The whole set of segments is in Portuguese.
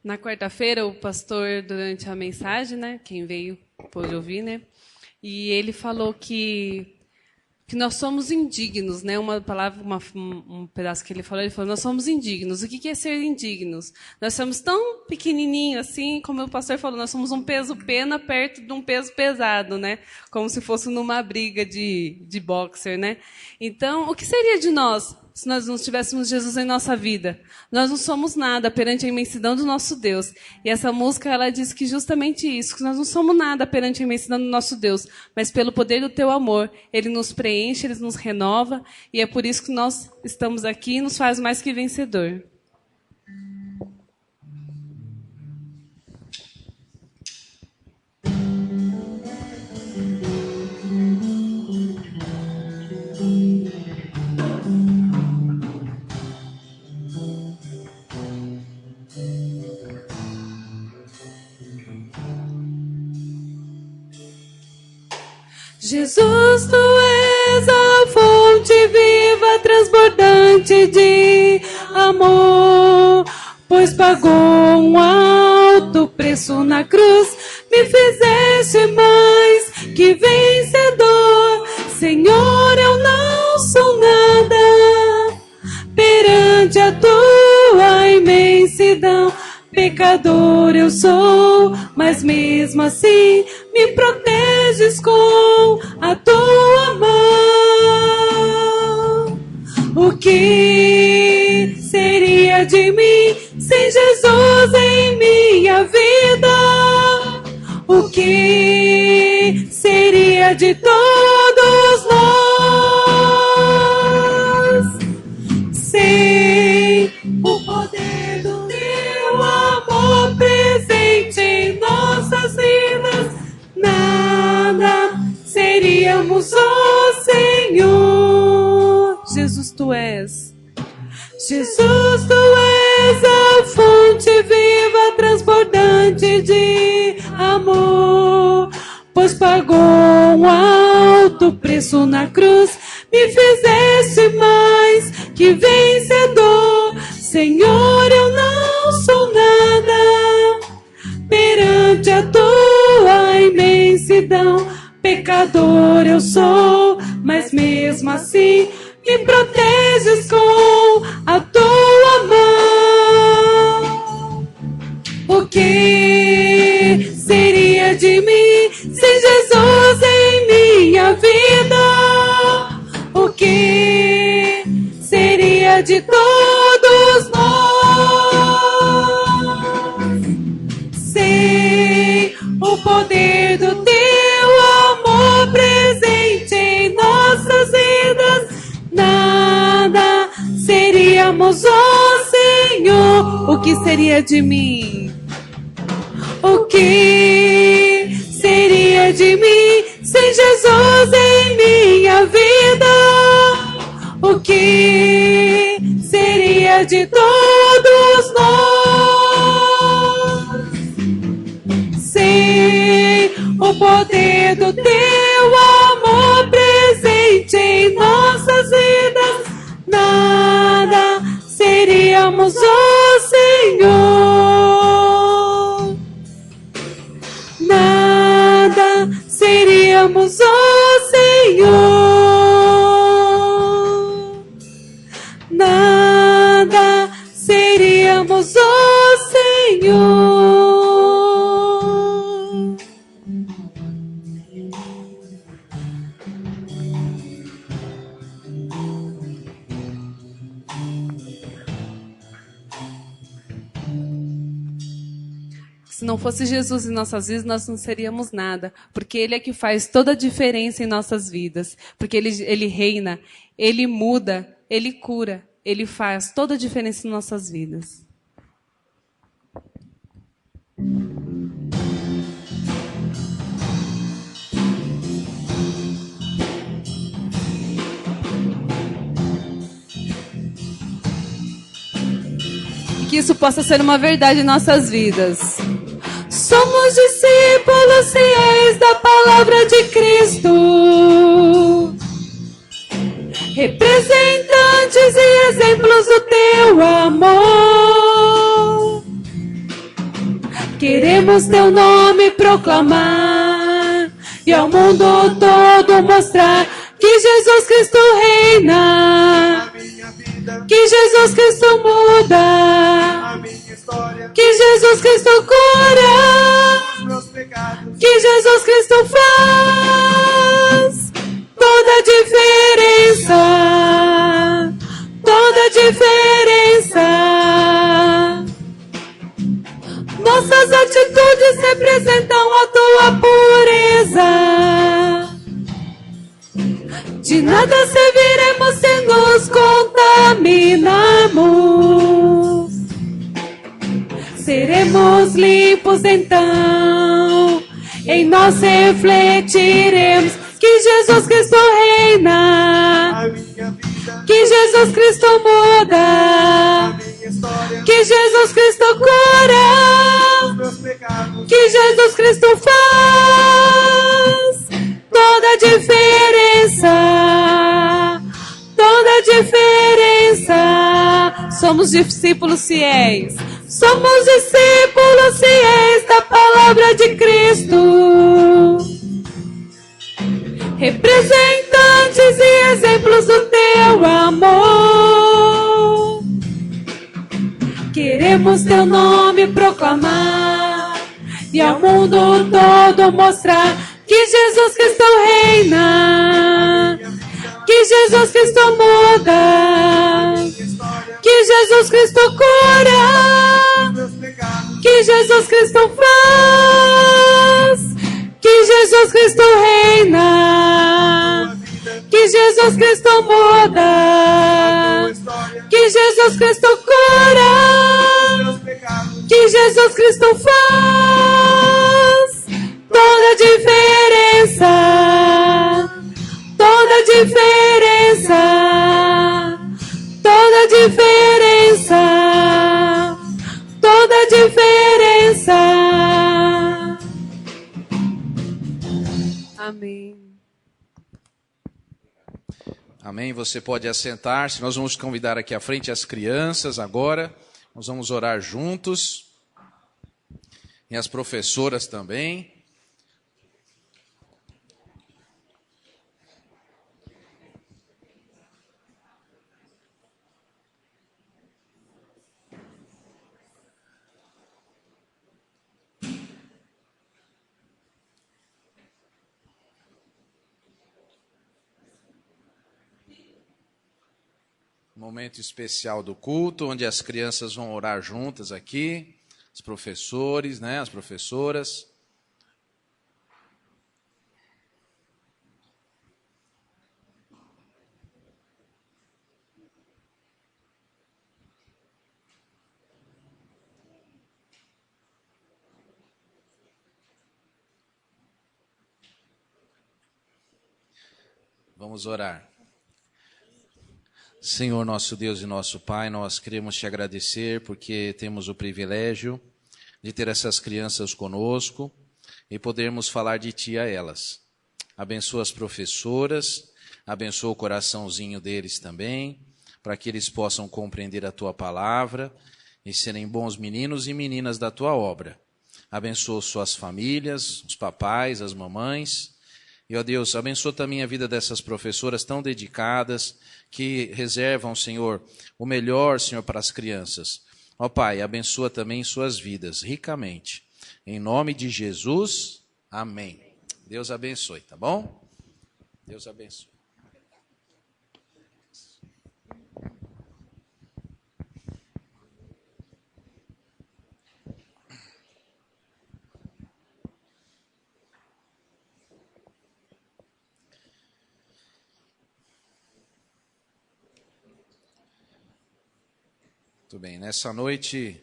Na quarta-feira, o pastor, durante a mensagem, né, quem veio pôde ouvir, né, e ele falou que nós somos indignos, né? Uma palavra, um pedaço que ele falou, nós somos indignos. O que é ser indignos? Nós somos tão pequenininhos assim, como o pastor falou, nós somos um peso pena perto de um peso pesado, né? Como se fosse numa briga de boxer, né? Então, o que seria de nós se nós não tivéssemos Jesus em nossa vida? Nós não somos nada perante a imensidão do nosso Deus. E essa música, ela diz que justamente isso, que nós não somos nada perante a imensidão do nosso Deus, mas pelo poder do teu amor, Ele nos preenche, Ele nos renova, e é por isso que nós estamos aqui e nos faz mais que vencedor. Jesus, tu és a fonte viva, transbordante de amor, pois pagou um alto preço na cruz, me fizeste mais que vencedor. Senhor, eu não sou nada perante a tua imensidão. Pecador eu sou, mas mesmo assim me proteges com a tua mão. O que seria de mim sem Jesus em minha vida? O que seria de todos nós? Sem o poder do teu amor presente em nossas vidas, nada seríamos, ó Senhor. Jesus, tu és. Jesus, tu és a fonte viva, transbordante de amor, pois pagou um alto preço na cruz, me fizeste mais que vencedor. Senhor, eu não sou nada perante a tua imensidão. Pecador eu sou, mas mesmo assim me proteges com a tua mão. O que seria de mim sem Jesus em minha vida? O que seria de todos nós? Sem o poder do teu amor presente em nossas vidas, nada seríamos, ó Senhor. O que seria de mim? O que seria de mim sem Jesus em minha vida? O que seria de todos nós? Sem o poder do teu amor presente em nossas vidas, nada seríamos, ó Senhor. Nada seríamos, ó Senhor. Nada seríamos, ó Senhor. Se não fosse Jesus em nossas vidas, nós não seríamos nada. Porque Ele é que faz toda a diferença em nossas vidas. Porque Ele reina, Ele muda, Ele cura, Ele faz toda a diferença em nossas vidas. E que isso possa ser uma verdade em nossas vidas. Somos discípulos fiéis da palavra de Cristo, representantes e exemplos do teu amor. Queremos teu nome proclamar e ao mundo todo mostrar que Jesus Cristo reina, que Jesus Cristo muda, que Jesus Cristo cura, que Jesus Cristo faz toda a diferença, toda a diferença. Nossas atitudes representam a tua pureza. De nada serviremos se nos contaminarmos. Seremos limpos então, em nós refletiremos que Jesus Cristo reina, que Jesus Cristo muda, que Jesus Cristo cura, que Jesus Cristo faz toda a diferença, toda a diferença. Somos discípulos fiéis, somos discípulos fiéis da palavra de Cristo, representantes e exemplos do teu amor. Queremos teu nome proclamar e ao mundo todo mostrar que Jesus Cristo reina, que Jesus Cristo muda, que Jesus Cristo cura, que Jesus Cristo faz, que Jesus Cristo reina, que Jesus Cristo muda, que Jesus Cristo cura, que Jesus Cristo faz toda a diferença, toda a diferença, toda a diferença, toda a diferença. Amém. Amém. Você pode assentar-se. Nós vamos convidar aqui à frente as crianças agora. Nós vamos orar juntos. E as professoras também. Momento especial do culto, onde as crianças vão orar juntas aqui, os professores, né, as professoras. Vamos orar. Senhor, nosso Deus e nosso Pai, nós queremos te agradecer porque temos o privilégio de ter essas crianças conosco e podermos falar de Ti a elas. Abençoa as professoras, abençoa o coraçãozinho deles também, para que eles possam compreender a Tua palavra e serem bons meninos e meninas da Tua obra. Abençoa suas famílias, os papais, as mamães. E, ó Deus, abençoa também a vida dessas professoras tão dedicadas, que reservam, Senhor, o melhor, Senhor, para as crianças. Ó Pai, abençoa também suas vidas ricamente. Em nome de Jesus, amém. Deus abençoe, tá bom? Deus abençoe. Muito bem, nessa noite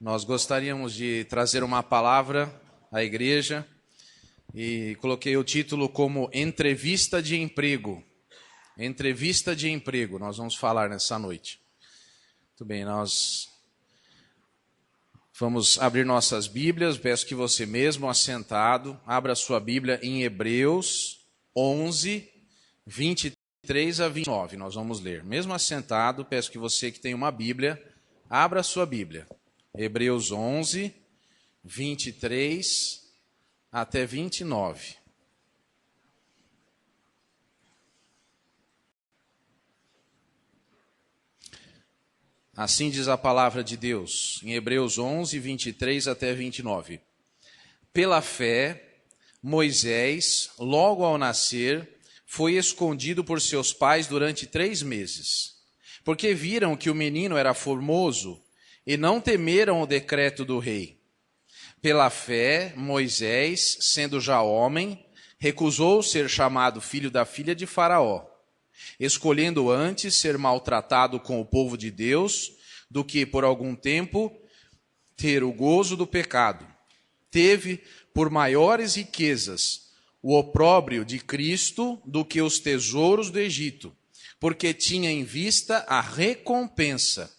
nós gostaríamos de trazer uma palavra à igreja e coloquei o título como Entrevista de Emprego. Entrevista de Emprego, nós vamos falar nessa noite. Muito bem, nós vamos abrir nossas Bíblias, peço que você mesmo, assentado, abra a sua Bíblia em Hebreus 11, 23 a 29, nós vamos ler. Mesmo assentado, peço que você que tem uma Bíblia, abra a sua Bíblia. Hebreus 11, 23 até 29. Assim diz a palavra de Deus, em Hebreus 11, 23 até 29. Pela fé, Moisés, logo ao nascer, foi escondido por seus pais durante 3 meses, porque viram que o menino era formoso e não temeram o decreto do rei. Pela fé, Moisés, sendo já homem, recusou ser chamado filho da filha de Faraó, escolhendo antes ser maltratado com o povo de Deus do que por algum tempo ter o gozo do pecado. Teve por maiores riquezas o opróbrio de Cristo do que os tesouros do Egito, porque tinha em vista a recompensa.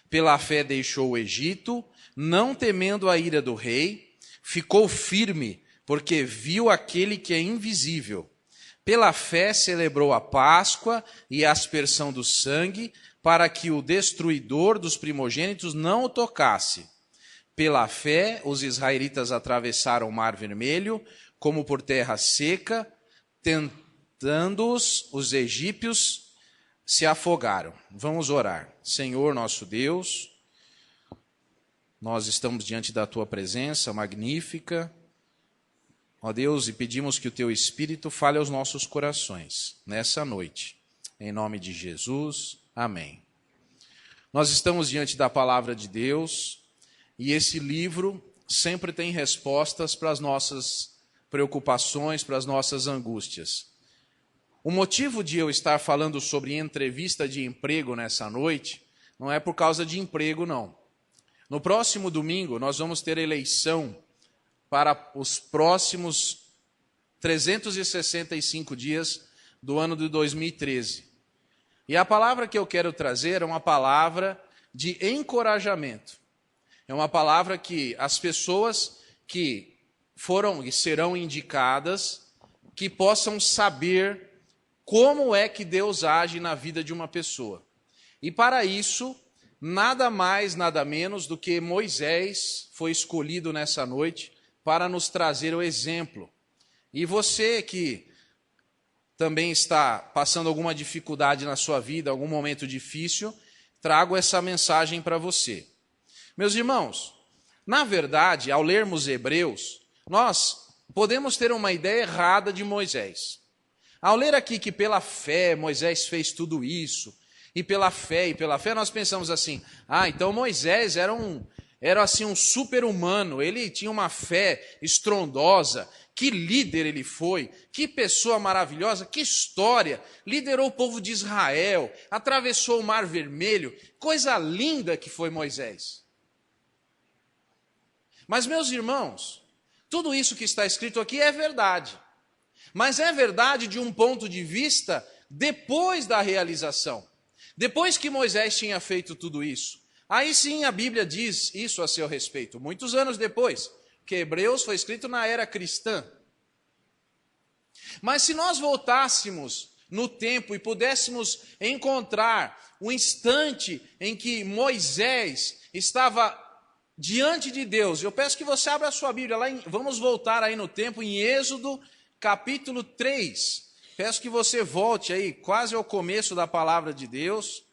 Pela fé deixou o Egito, não temendo a ira do rei, ficou firme, porque viu aquele que é invisível. Pela fé celebrou a Páscoa e a aspersão do sangue, para que o destruidor dos primogênitos não o tocasse. Pela fé, os israelitas atravessaram o Mar Vermelho, como por terra seca, tentando-os, os egípcios se afogaram. Vamos orar. Senhor nosso Deus, nós estamos diante da Tua presença magnífica, ó Deus, e pedimos que o Teu Espírito fale aos nossos corações nessa noite. Em nome de Jesus, amém. Nós estamos diante da palavra de Deus e esse livro sempre tem respostas para as nossas preocupações, para as nossas angústias. O motivo de eu estar falando sobre entrevista de emprego nessa noite não é por causa de emprego, não. No próximo domingo, nós vamos ter eleição para os próximos 365 dias do ano de 2013. E a palavra que eu quero trazer é uma palavra de encorajamento. É uma palavra que as pessoas que foram e serão indicadas, que possam saber como é que Deus age na vida de uma pessoa. E para isso, nada mais, nada menos do que Moisés foi escolhido nessa noite para nos trazer o exemplo. E você que também está passando alguma dificuldade na sua vida, algum momento difícil, trago essa mensagem para você. Meus irmãos, na verdade, ao lermos Hebreus, nós podemos ter uma ideia errada de Moisés. Ao ler aqui que pela fé Moisés fez tudo isso, e pela fé, nós pensamos assim, então Moisés era um super-humano, ele tinha uma fé estrondosa, que líder ele foi, que pessoa maravilhosa, que história, liderou o povo de Israel, atravessou o Mar Vermelho, coisa linda que foi Moisés. Mas, meus irmãos, tudo isso que está escrito aqui é verdade, mas é verdade de um ponto de vista depois da realização, depois que Moisés tinha feito tudo isso. Aí sim a Bíblia diz isso a seu respeito, muitos anos depois, que Hebreus foi escrito na era cristã. Mas se nós voltássemos no tempo e pudéssemos encontrar o instante em que Moisés estava diante de Deus, eu peço que você abra a sua Bíblia, vamos voltar aí no tempo, em Êxodo capítulo 3. Peço que você volte aí quase ao começo da palavra de Deus,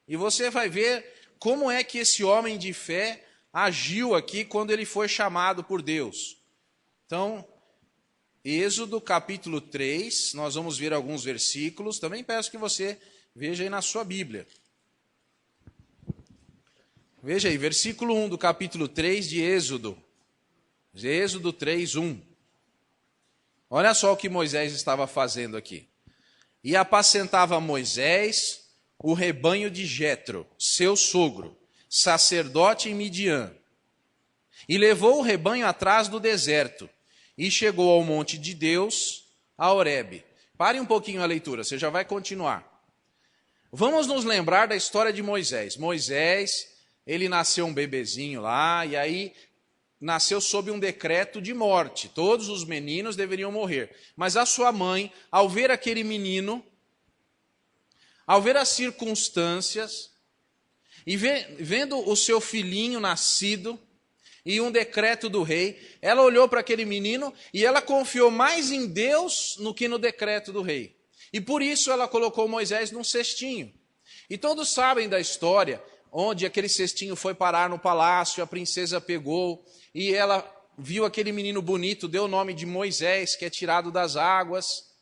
e você vai ver como é que esse homem de fé agiu aqui quando ele foi chamado por Deus. Então, Êxodo capítulo 3, nós vamos ver alguns versículos. Também peço que você veja aí na sua Bíblia. Veja aí, versículo 1 do capítulo 3 de Êxodo. Êxodo 3, 1. Olha só o que Moisés estava fazendo aqui. E apacentava Moisés o rebanho de Jetro, seu sogro, sacerdote em Midian. E levou o rebanho atrás do deserto, e chegou ao monte de Deus, a Horebe. Pare um pouquinho a leitura, você já vai continuar. Vamos nos lembrar da história de Moisés. Moisés, ele nasceu um bebezinho lá, e aí nasceu sob um decreto de morte. Todos os meninos deveriam morrer. Mas a sua mãe, ao ver aquele menino, ao ver as circunstâncias, e vendo o seu filhinho nascido, e um decreto do rei. Ela olhou para aquele menino e ela confiou mais em Deus do que no decreto do rei. E por isso ela colocou Moisés num cestinho. E todos sabem da história, onde aquele cestinho foi parar no palácio, a princesa pegou e ela viu aquele menino bonito, deu o nome de Moisés, que é tirado das águas.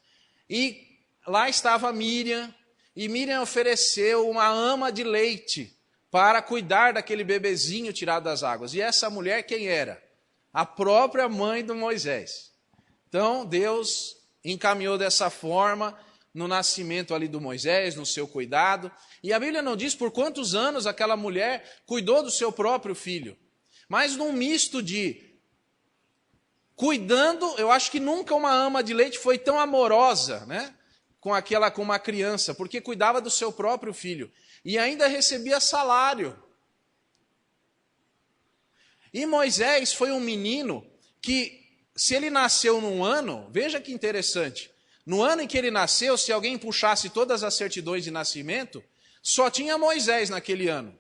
E lá estava Miriam, e Miriam ofereceu uma ama de leite para cuidar daquele bebezinho tirado das águas. E essa mulher quem era? A própria mãe do Moisés. Então Deus encaminhou dessa forma no nascimento ali do Moisés, no seu cuidado. E a Bíblia não diz por quantos anos aquela mulher cuidou do seu próprio filho. Mas num misto de cuidando, eu acho que nunca uma ama de leite foi tão amorosa, né? Com uma criança, porque cuidava do seu próprio filho. E ainda recebia salário. E Moisés foi um menino que, se ele nasceu num ano, veja que interessante, no ano em que ele nasceu, se alguém puxasse todas as certidões de nascimento, só tinha Moisés naquele ano.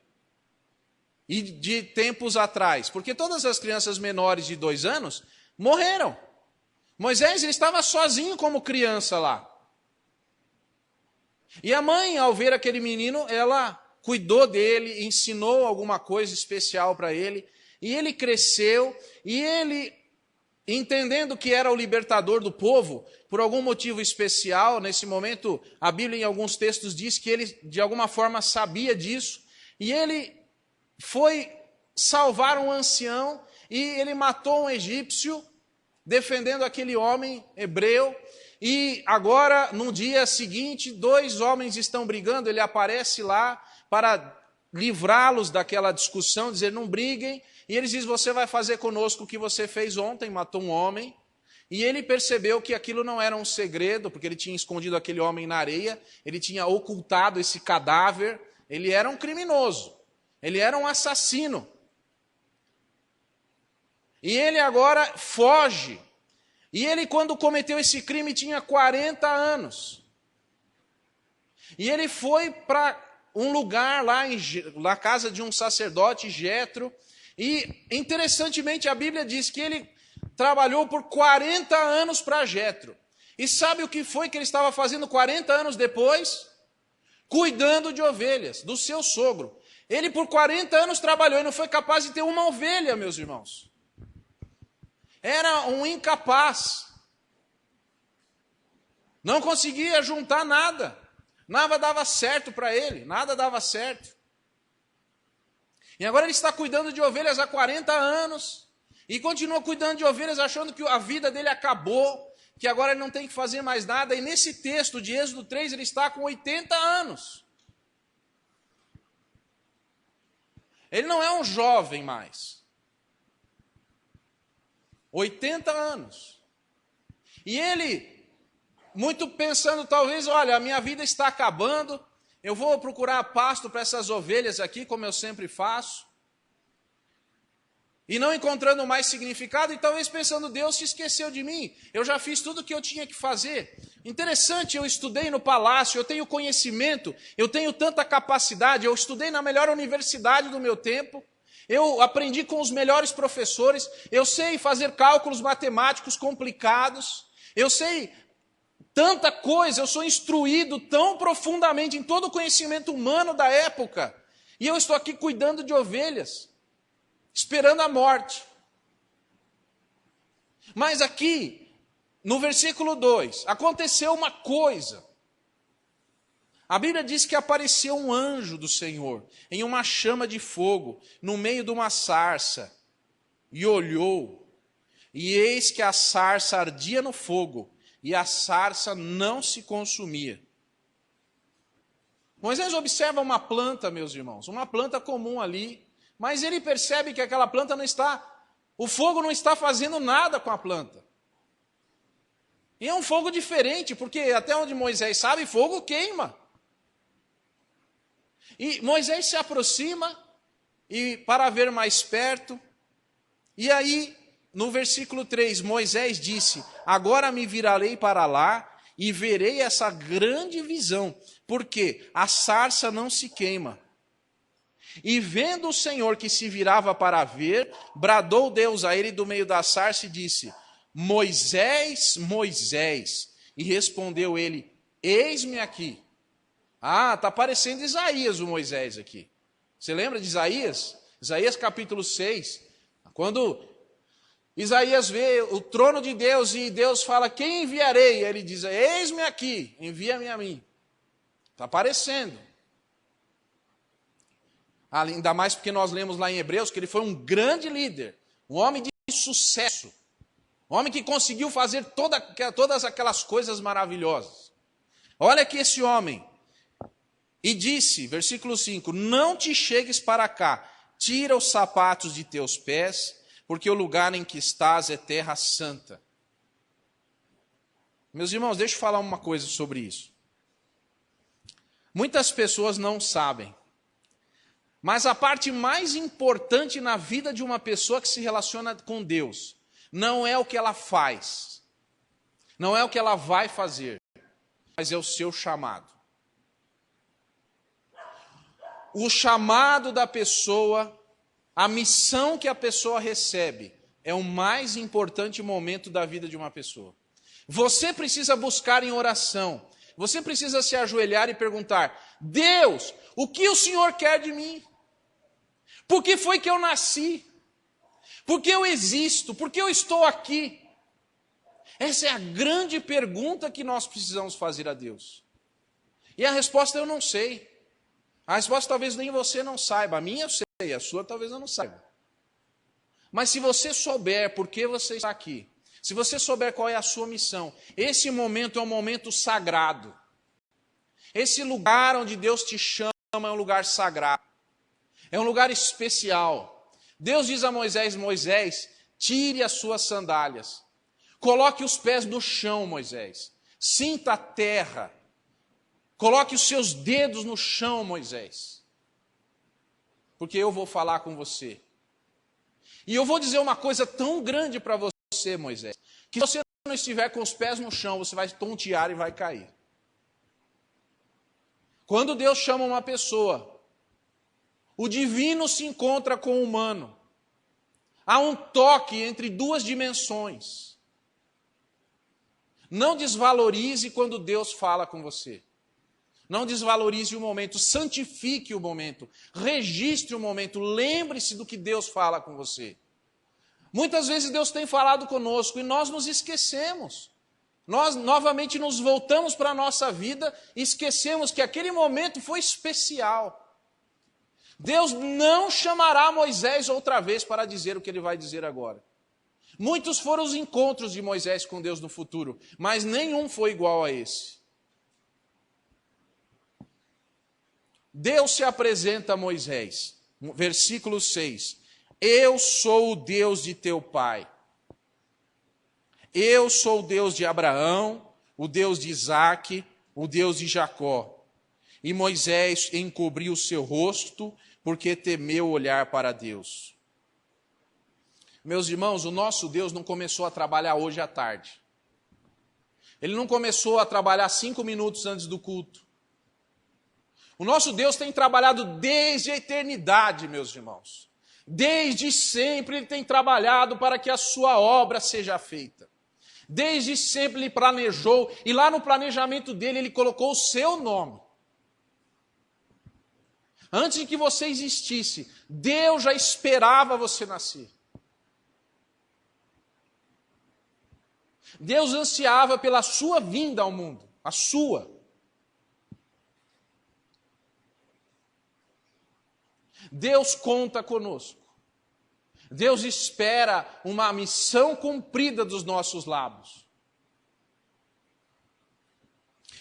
E de tempos atrás, porque todas as crianças menores de 2 anos morreram. Moisés ele estava sozinho como criança lá. E a mãe, ao ver aquele menino, ela cuidou dele, ensinou alguma coisa especial para ele, e ele cresceu, e ele, entendendo que era o libertador do povo, por algum motivo especial, nesse momento, a Bíblia em alguns textos diz que ele, de alguma forma, sabia disso, e ele foi salvar um ancião, e ele matou um egípcio, defendendo aquele homem hebreu. E agora, no dia seguinte, 2 homens estão brigando, ele aparece lá para livrá-los daquela discussão, dizer, não briguem. E eles dizem, você vai fazer conosco o que você fez ontem, matou um homem. E ele percebeu que aquilo não era um segredo, porque ele tinha escondido aquele homem na areia, ele tinha ocultado esse cadáver, ele era um criminoso, ele era um assassino. E ele agora foge. E ele, quando cometeu esse crime, tinha 40 anos. E ele foi para um lugar lá na casa de um sacerdote, Jetro. E, interessantemente, a Bíblia diz que ele trabalhou por 40 anos para Jetro. E sabe o que foi que ele estava fazendo 40 anos depois? Cuidando de ovelhas, do seu sogro. Ele, por 40 anos, trabalhou e não foi capaz de ter uma ovelha, meus irmãos. Era um incapaz. Não conseguia juntar nada. Nada dava certo para ele. Nada dava certo. E agora ele está cuidando de ovelhas há 40 anos. E continua cuidando de ovelhas achando que a vida dele acabou. Que agora ele não tem que fazer mais nada. E nesse texto de Êxodo 3 ele está com 80 anos. Ele não é um jovem mais. 80 anos. E ele, muito pensando talvez, olha, a minha vida está acabando, eu vou procurar pasto para essas ovelhas aqui, como eu sempre faço. E não encontrando mais significado, e talvez pensando, Deus se esqueceu de mim, eu já fiz tudo o que eu tinha que fazer. Interessante, eu estudei no palácio, eu tenho conhecimento, eu tenho tanta capacidade, eu estudei na melhor universidade do meu tempo, eu aprendi com os melhores professores, eu sei fazer cálculos matemáticos complicados, eu sei tanta coisa, eu sou instruído tão profundamente em todo o conhecimento humano da época, e eu estou aqui cuidando de ovelhas, esperando a morte. Mas aqui, no versículo 2, aconteceu uma coisa. A Bíblia diz que apareceu um anjo do Senhor, em uma chama de fogo, no meio de uma sarça, e olhou, e eis que a sarça ardia no fogo, e a sarça não se consumia. Moisés observa uma planta, meus irmãos, uma planta comum ali, mas ele percebe que aquela planta não está, o fogo não está fazendo nada com a planta. E é um fogo diferente, porque até onde Moisés sabe, fogo queima. E Moisés se aproxima e para ver mais perto. E aí, no versículo 3, Moisés disse, agora me virarei para lá e verei essa grande visão, porque a sarça não se queima E vendo o Senhor que se virava para ver, bradou Deus a ele do meio da sarça e disse: Moisés, Moisés. E respondeu ele: Eis-me aqui. Ah, está parecendo Isaías o Moisés aqui. Você lembra de Isaías? Isaías capítulo 6. Quando Isaías vê o trono de Deus e Deus fala: Quem enviarei? Ele diz: Eis-me aqui, envia-me a mim. Está parecendo. Ainda mais porque nós lemos lá em Hebreus que ele foi um grande líder, um homem de sucesso, um homem que conseguiu fazer todas aquelas coisas maravilhosas. Olha que esse homem, e disse, versículo 5, não te chegues para cá, tira os sapatos de teus pés, porque o lugar em que estás é terra santa. Meus irmãos, deixa eu falar uma coisa sobre isso. Muitas pessoas não sabem, mas a parte mais importante na vida de uma pessoa que se relaciona com Deus não é o que ela faz, não é o que ela vai fazer, mas é o seu chamado. O chamado da pessoa, a missão que a pessoa recebe, é o mais importante momento da vida de uma pessoa. Você precisa buscar em oração, você precisa se ajoelhar e perguntar: Deus, o que o Senhor quer de mim? Por que foi que eu nasci? Por que eu existo? Por que eu estou aqui? Essa é a grande pergunta que nós precisamos fazer a Deus. E a resposta eu não sei. A resposta talvez nem você não saiba. A minha eu sei, a sua talvez eu não saiba. Mas se você souber por que você está aqui, se você souber qual é a sua missão, esse momento é um momento sagrado. Esse lugar onde Deus te chama é um lugar sagrado. É um lugar especial. Deus diz a Moisés: Moisés, tire as suas sandálias. Coloque os pés no chão, Moisés. Sinta a terra. Coloque os seus dedos no chão, Moisés. Porque eu vou falar com você. E eu vou dizer uma coisa tão grande para você, Moisés, que se você não estiver com os pés no chão, você vai tontear e vai cair. Quando Deus chama uma pessoa, o divino se encontra com o humano. Há um toque entre duas dimensões. Não desvalorize quando Deus fala com você. Não desvalorize o momento, santifique o momento, registre o momento, lembre-se do que Deus fala com você. Muitas vezes Deus tem falado conosco e nós nos esquecemos. Nós novamente nos voltamos para a nossa vida e esquecemos que aquele momento foi especial. Deus não chamará Moisés outra vez para dizer o que ele vai dizer agora. Muitos foram os encontros de Moisés com Deus no futuro, mas nenhum foi igual a esse. Deus se apresenta a Moisés, versículo 6. Eu sou o Deus de teu pai. Eu sou o Deus de Abraão, o Deus de Isaque, o Deus de Jacó. E Moisés encobriu o seu rosto, porque temeu olhar para Deus. Meus irmãos, o nosso Deus não começou a trabalhar hoje à tarde. Ele não começou a trabalhar 5 minutos antes do culto. O nosso Deus tem trabalhado desde a eternidade, meus irmãos. Desde sempre Ele tem trabalhado para que a sua obra seja feita. Desde sempre Ele planejou, e lá no planejamento dele Ele colocou o seu nome. Antes de que você existisse, Deus já esperava você nascer. Deus ansiava pela sua vinda ao mundo, a sua. Deus conta conosco. Deus espera uma missão cumprida dos nossos lábios.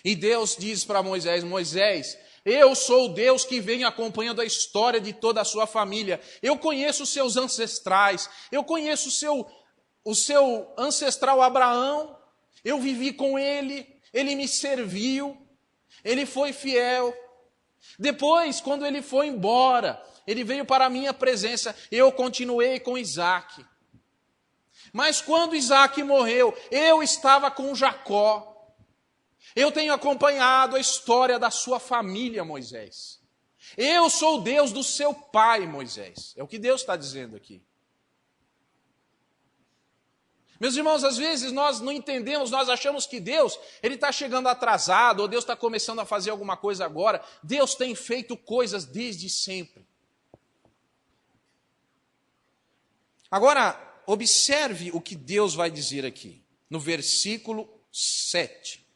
E Deus diz para Moisés: Moisés, eu sou o Deus que vem acompanhando a história de toda a sua família. Eu conheço os seus ancestrais. Eu conheço o seu ancestral Abraão. Eu vivi com ele. Ele me serviu. Ele foi fiel. Depois, quando ele foi embora, ele veio para a minha presença. Eu continuei com Isaque. Mas quando Isaque morreu, eu estava com Jacó. Eu tenho acompanhado a história da sua família, Moisés. Eu sou o Deus do seu pai, Moisés. É o que Deus está dizendo aqui. Meus irmãos, às vezes nós não entendemos, nós achamos que Deus ele está chegando atrasado, ou Deus está começando a fazer alguma coisa agora. Deus tem feito coisas desde sempre. Agora, observe o que Deus vai dizer aqui, no versículo 7.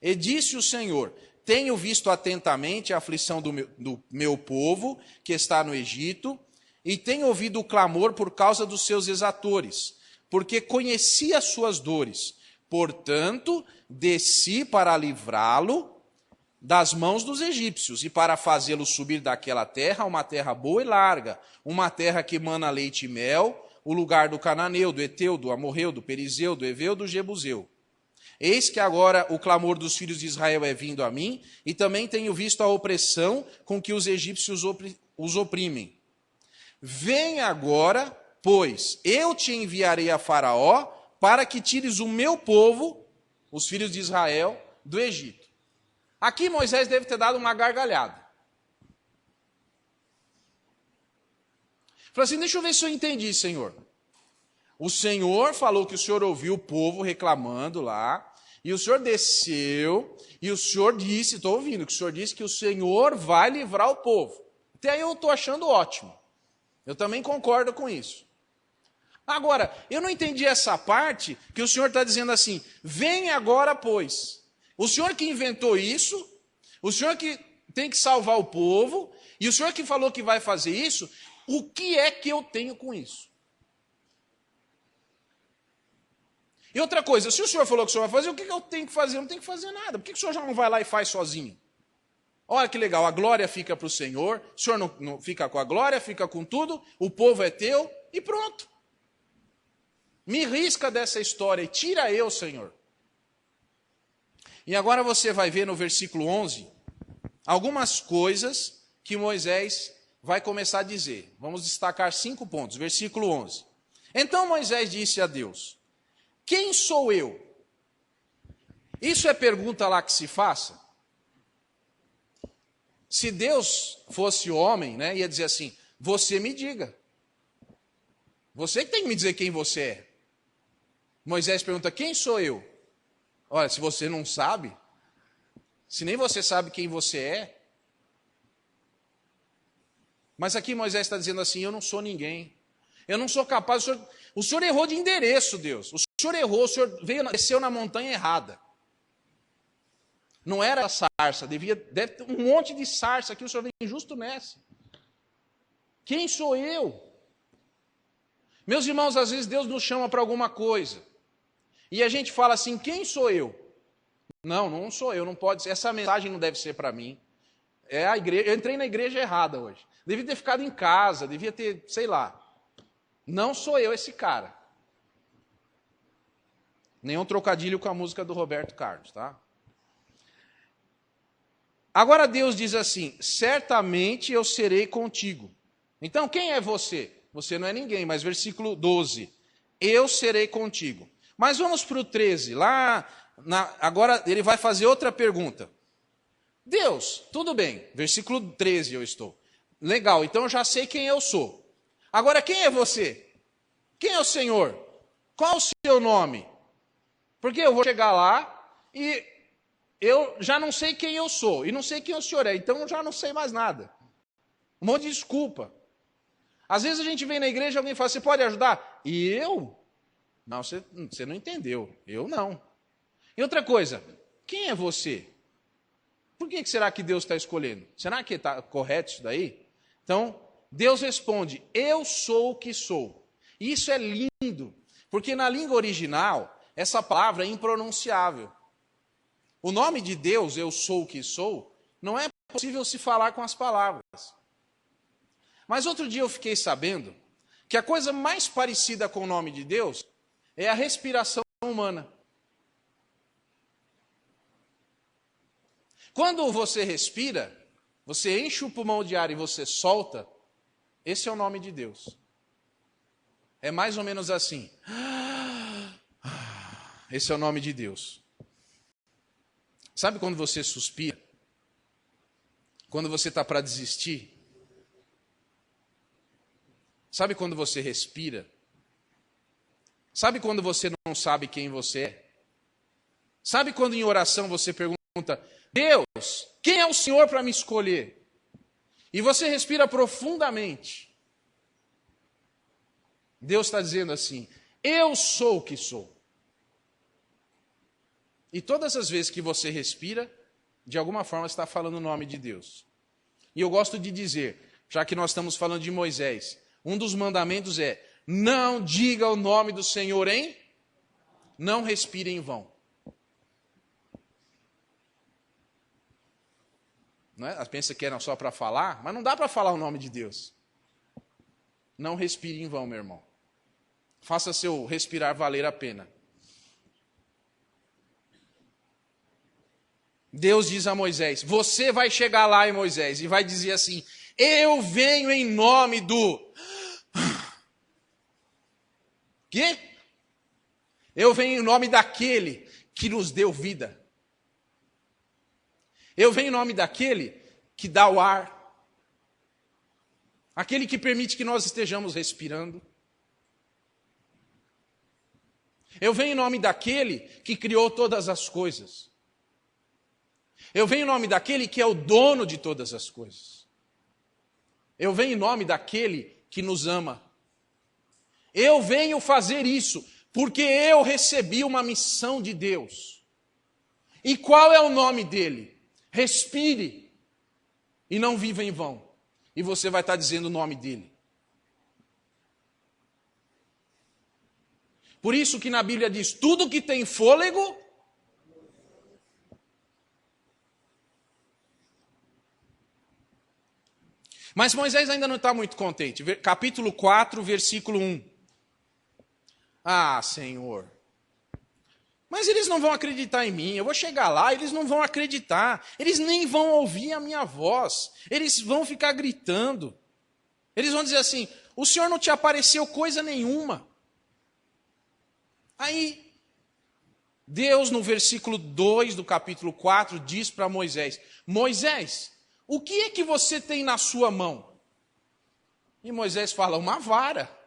E disse o Senhor: tenho visto atentamente a aflição do meu povo, que está no Egito, e tenho ouvido o clamor por causa dos seus exatores, porque conheci as suas dores. Portanto, desci para livrá-lo das mãos dos egípcios, e para fazê-lo subir daquela terra, uma terra boa e larga, uma terra que mana leite e mel, o lugar do cananeu, do eteu, do amorreu, do perizeu, do eveu, do jebuseu. Eis que agora o clamor dos filhos de Israel é vindo a mim, e também tenho visto a opressão com que os egípcios os oprimem. Vem agora, pois eu te enviarei a Faraó, para que tires o meu povo, os filhos de Israel, do Egito. Aqui Moisés deve ter dado uma gargalhada. Falou assim, deixa eu ver se eu entendi, Senhor. O Senhor falou que o Senhor ouviu o povo reclamando lá, e o Senhor desceu, e o Senhor disse, estou ouvindo, que o Senhor disse que o Senhor vai livrar o povo. Até aí eu estou achando ótimo. Eu também concordo com isso. Agora, eu não entendi essa parte que o Senhor está dizendo assim, vem agora, pois. O Senhor que inventou isso, o Senhor que tem que salvar o povo, e o Senhor que falou que vai fazer isso, o que é que eu tenho com isso? E outra coisa, se o Senhor falou que o Senhor vai fazer, o que eu tenho que fazer? Eu não tenho que fazer nada. Por que o Senhor já não vai lá e faz sozinho? Olha que legal, a glória fica para o Senhor, o Senhor não fica com a glória, fica com tudo, o povo é teu, e pronto. Me risca dessa história e tira eu, Senhor. E agora você vai ver no versículo 11, algumas coisas que Moisés vai começar a dizer. Vamos destacar 5 pontos. Versículo 11. Então Moisés disse a Deus, quem sou eu? Isso é pergunta lá que se faça? Se Deus fosse homem, né, ia dizer assim, você me diga. Você que tem que me dizer quem você é. Moisés pergunta, quem sou eu? Olha, se você não sabe, se nem você sabe quem você é. Mas aqui Moisés está dizendo assim, eu não sou ninguém. Eu não sou capaz, o senhor errou de endereço, Deus. O senhor errou, o senhor desceu na montanha errada. Não era a sarça, deve ter um monte de sarça aqui, o senhor vem justo nessa. Quem sou eu? Meus irmãos, às vezes Deus nos chama para alguma coisa. E a gente fala assim, quem sou eu? Não, não sou eu, não pode ser. Essa mensagem não deve ser para mim. É a igreja, eu entrei na igreja errada hoje. Devia ter ficado em casa, devia ter, sei lá. Não sou eu esse cara. Nenhum trocadilho com a música do Roberto Carlos, tá? Agora Deus diz assim, certamente eu serei contigo. Então quem é você? Você não é ninguém, mas versículo 12. Eu serei contigo. Mas vamos para o 13. Agora ele vai fazer outra pergunta. Deus, tudo bem. Versículo 13 eu estou. Legal, então eu já sei quem eu sou. Agora quem é você? Quem é o Senhor? Qual o seu nome? Porque eu vou chegar lá e eu já não sei quem eu sou. E não sei quem o Senhor é. Então eu já não sei mais nada. Um monte de desculpa. Às vezes a gente vem na igreja e alguém fala, você pode ajudar? E eu? Não, você não entendeu. Eu não. E outra coisa, quem é você? Por que será que Deus está escolhendo? Será que está correto isso daí? Então, Deus responde, eu sou o que sou. E isso é lindo, porque na língua original, essa palavra é impronunciável. O nome de Deus, eu sou o que sou, não é possível se falar com as palavras. Mas outro dia eu fiquei sabendo que a coisa mais parecida com o nome de Deus é a respiração humana. Quando você respira, você enche o pulmão de ar e você solta, esse é o nome de Deus. É mais ou menos assim. Esse é o nome de Deus. Sabe quando você suspira? Quando você está para desistir? Sabe quando você respira? Sabe quando você não sabe quem você é? Sabe quando em oração você pergunta: Deus, quem é o Senhor para me escolher? E você respira profundamente. Deus está dizendo assim: eu sou o que sou. E todas as vezes que você respira, de alguma forma está falando o nome de Deus. E eu gosto de dizer, já que nós estamos falando de Moisés, um dos mandamentos é: não diga o nome do Senhor em, não respire em vão. Não é? Pensa que era só para falar, mas não dá para falar o nome de Deus. Não respire em vão, meu irmão. Faça seu respirar valer a pena. Deus diz a Moisés: você vai chegar lá em Moisés e vai dizer assim: eu venho em nome do... Quê? Eu venho em nome daquele que nos deu vida. Eu venho em nome daquele que dá o ar. Aquele que permite que nós estejamos respirando. Eu venho em nome daquele que criou todas as coisas. Eu venho em nome daquele que é o dono de todas as coisas. Eu venho em nome daquele que nos ama. Eu venho fazer isso porque eu recebi uma missão de Deus. E qual é o nome dele? Respire e não viva em vão. E você vai estar dizendo o nome dele. Por isso que na Bíblia diz: tudo que tem fôlego... Mas Moisés ainda não está muito contente. Capítulo 4, versículo 1. Ah, Senhor, mas eles não vão acreditar em mim. Eu vou chegar lá, eles não vão acreditar. Eles nem vão ouvir a minha voz. Eles vão ficar gritando. Eles vão dizer assim: o Senhor não te apareceu coisa nenhuma. Aí, Deus, no versículo 2 do capítulo 4, diz para Moisés: Moisés, o que é que você tem na sua mão? E Moisés fala: uma vara.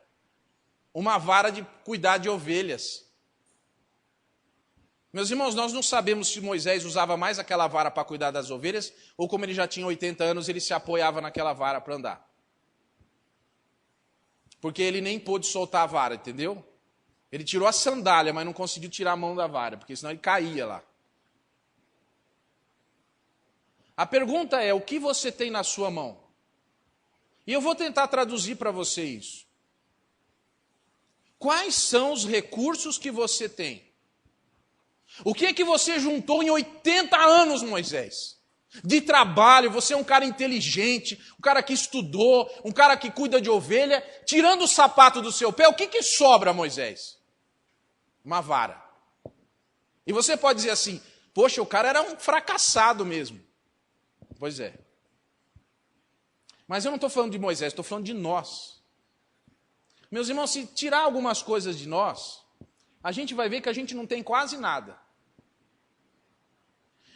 Uma vara de cuidar de ovelhas. Meus irmãos, nós não sabemos se Moisés usava mais aquela vara para cuidar das ovelhas, ou como ele já tinha 80 anos, ele se apoiava naquela vara para andar. Porque ele nem pôde soltar a vara, entendeu? Ele tirou a sandália, mas não conseguiu tirar a mão da vara, porque senão ele caía lá. A pergunta é: o que você tem na sua mão? E eu vou tentar traduzir para você isso. Quais são os recursos que você tem? O que é que você juntou em 80 anos, Moisés? De trabalho, você é um cara inteligente, um cara que estudou, um cara que cuida de ovelha. Tirando o sapato do seu pé, o que sobra, Moisés? Uma vara. E você pode dizer assim: poxa, o cara era um fracassado mesmo. Pois é. Mas eu não estou falando de Moisés, estou falando de nós. Meus irmãos, se tirar algumas coisas de nós, a gente vai ver que a gente não tem quase nada.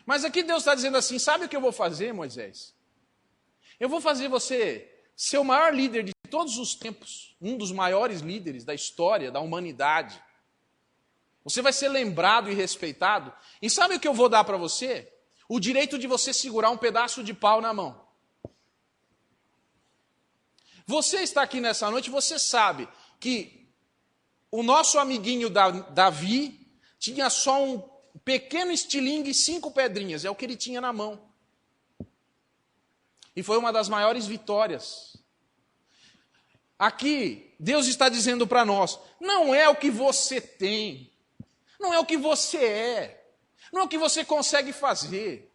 Mas aqui Deus está dizendo assim: sabe o que eu vou fazer, Moisés? Eu vou fazer você ser o maior líder de todos os tempos, um dos maiores líderes da história, da humanidade. Você vai ser lembrado e respeitado. E sabe o que eu vou dar para você? O direito de você segurar um pedaço de pau na mão. Você está aqui nessa noite, você sabe que o nosso amiguinho Davi tinha só um pequeno estilingue e 5 pedrinhas, é o que ele tinha na mão. E foi uma das maiores vitórias. Aqui, Deus está dizendo para nós: não é o que você tem, não é o que você é, não é o que você consegue fazer.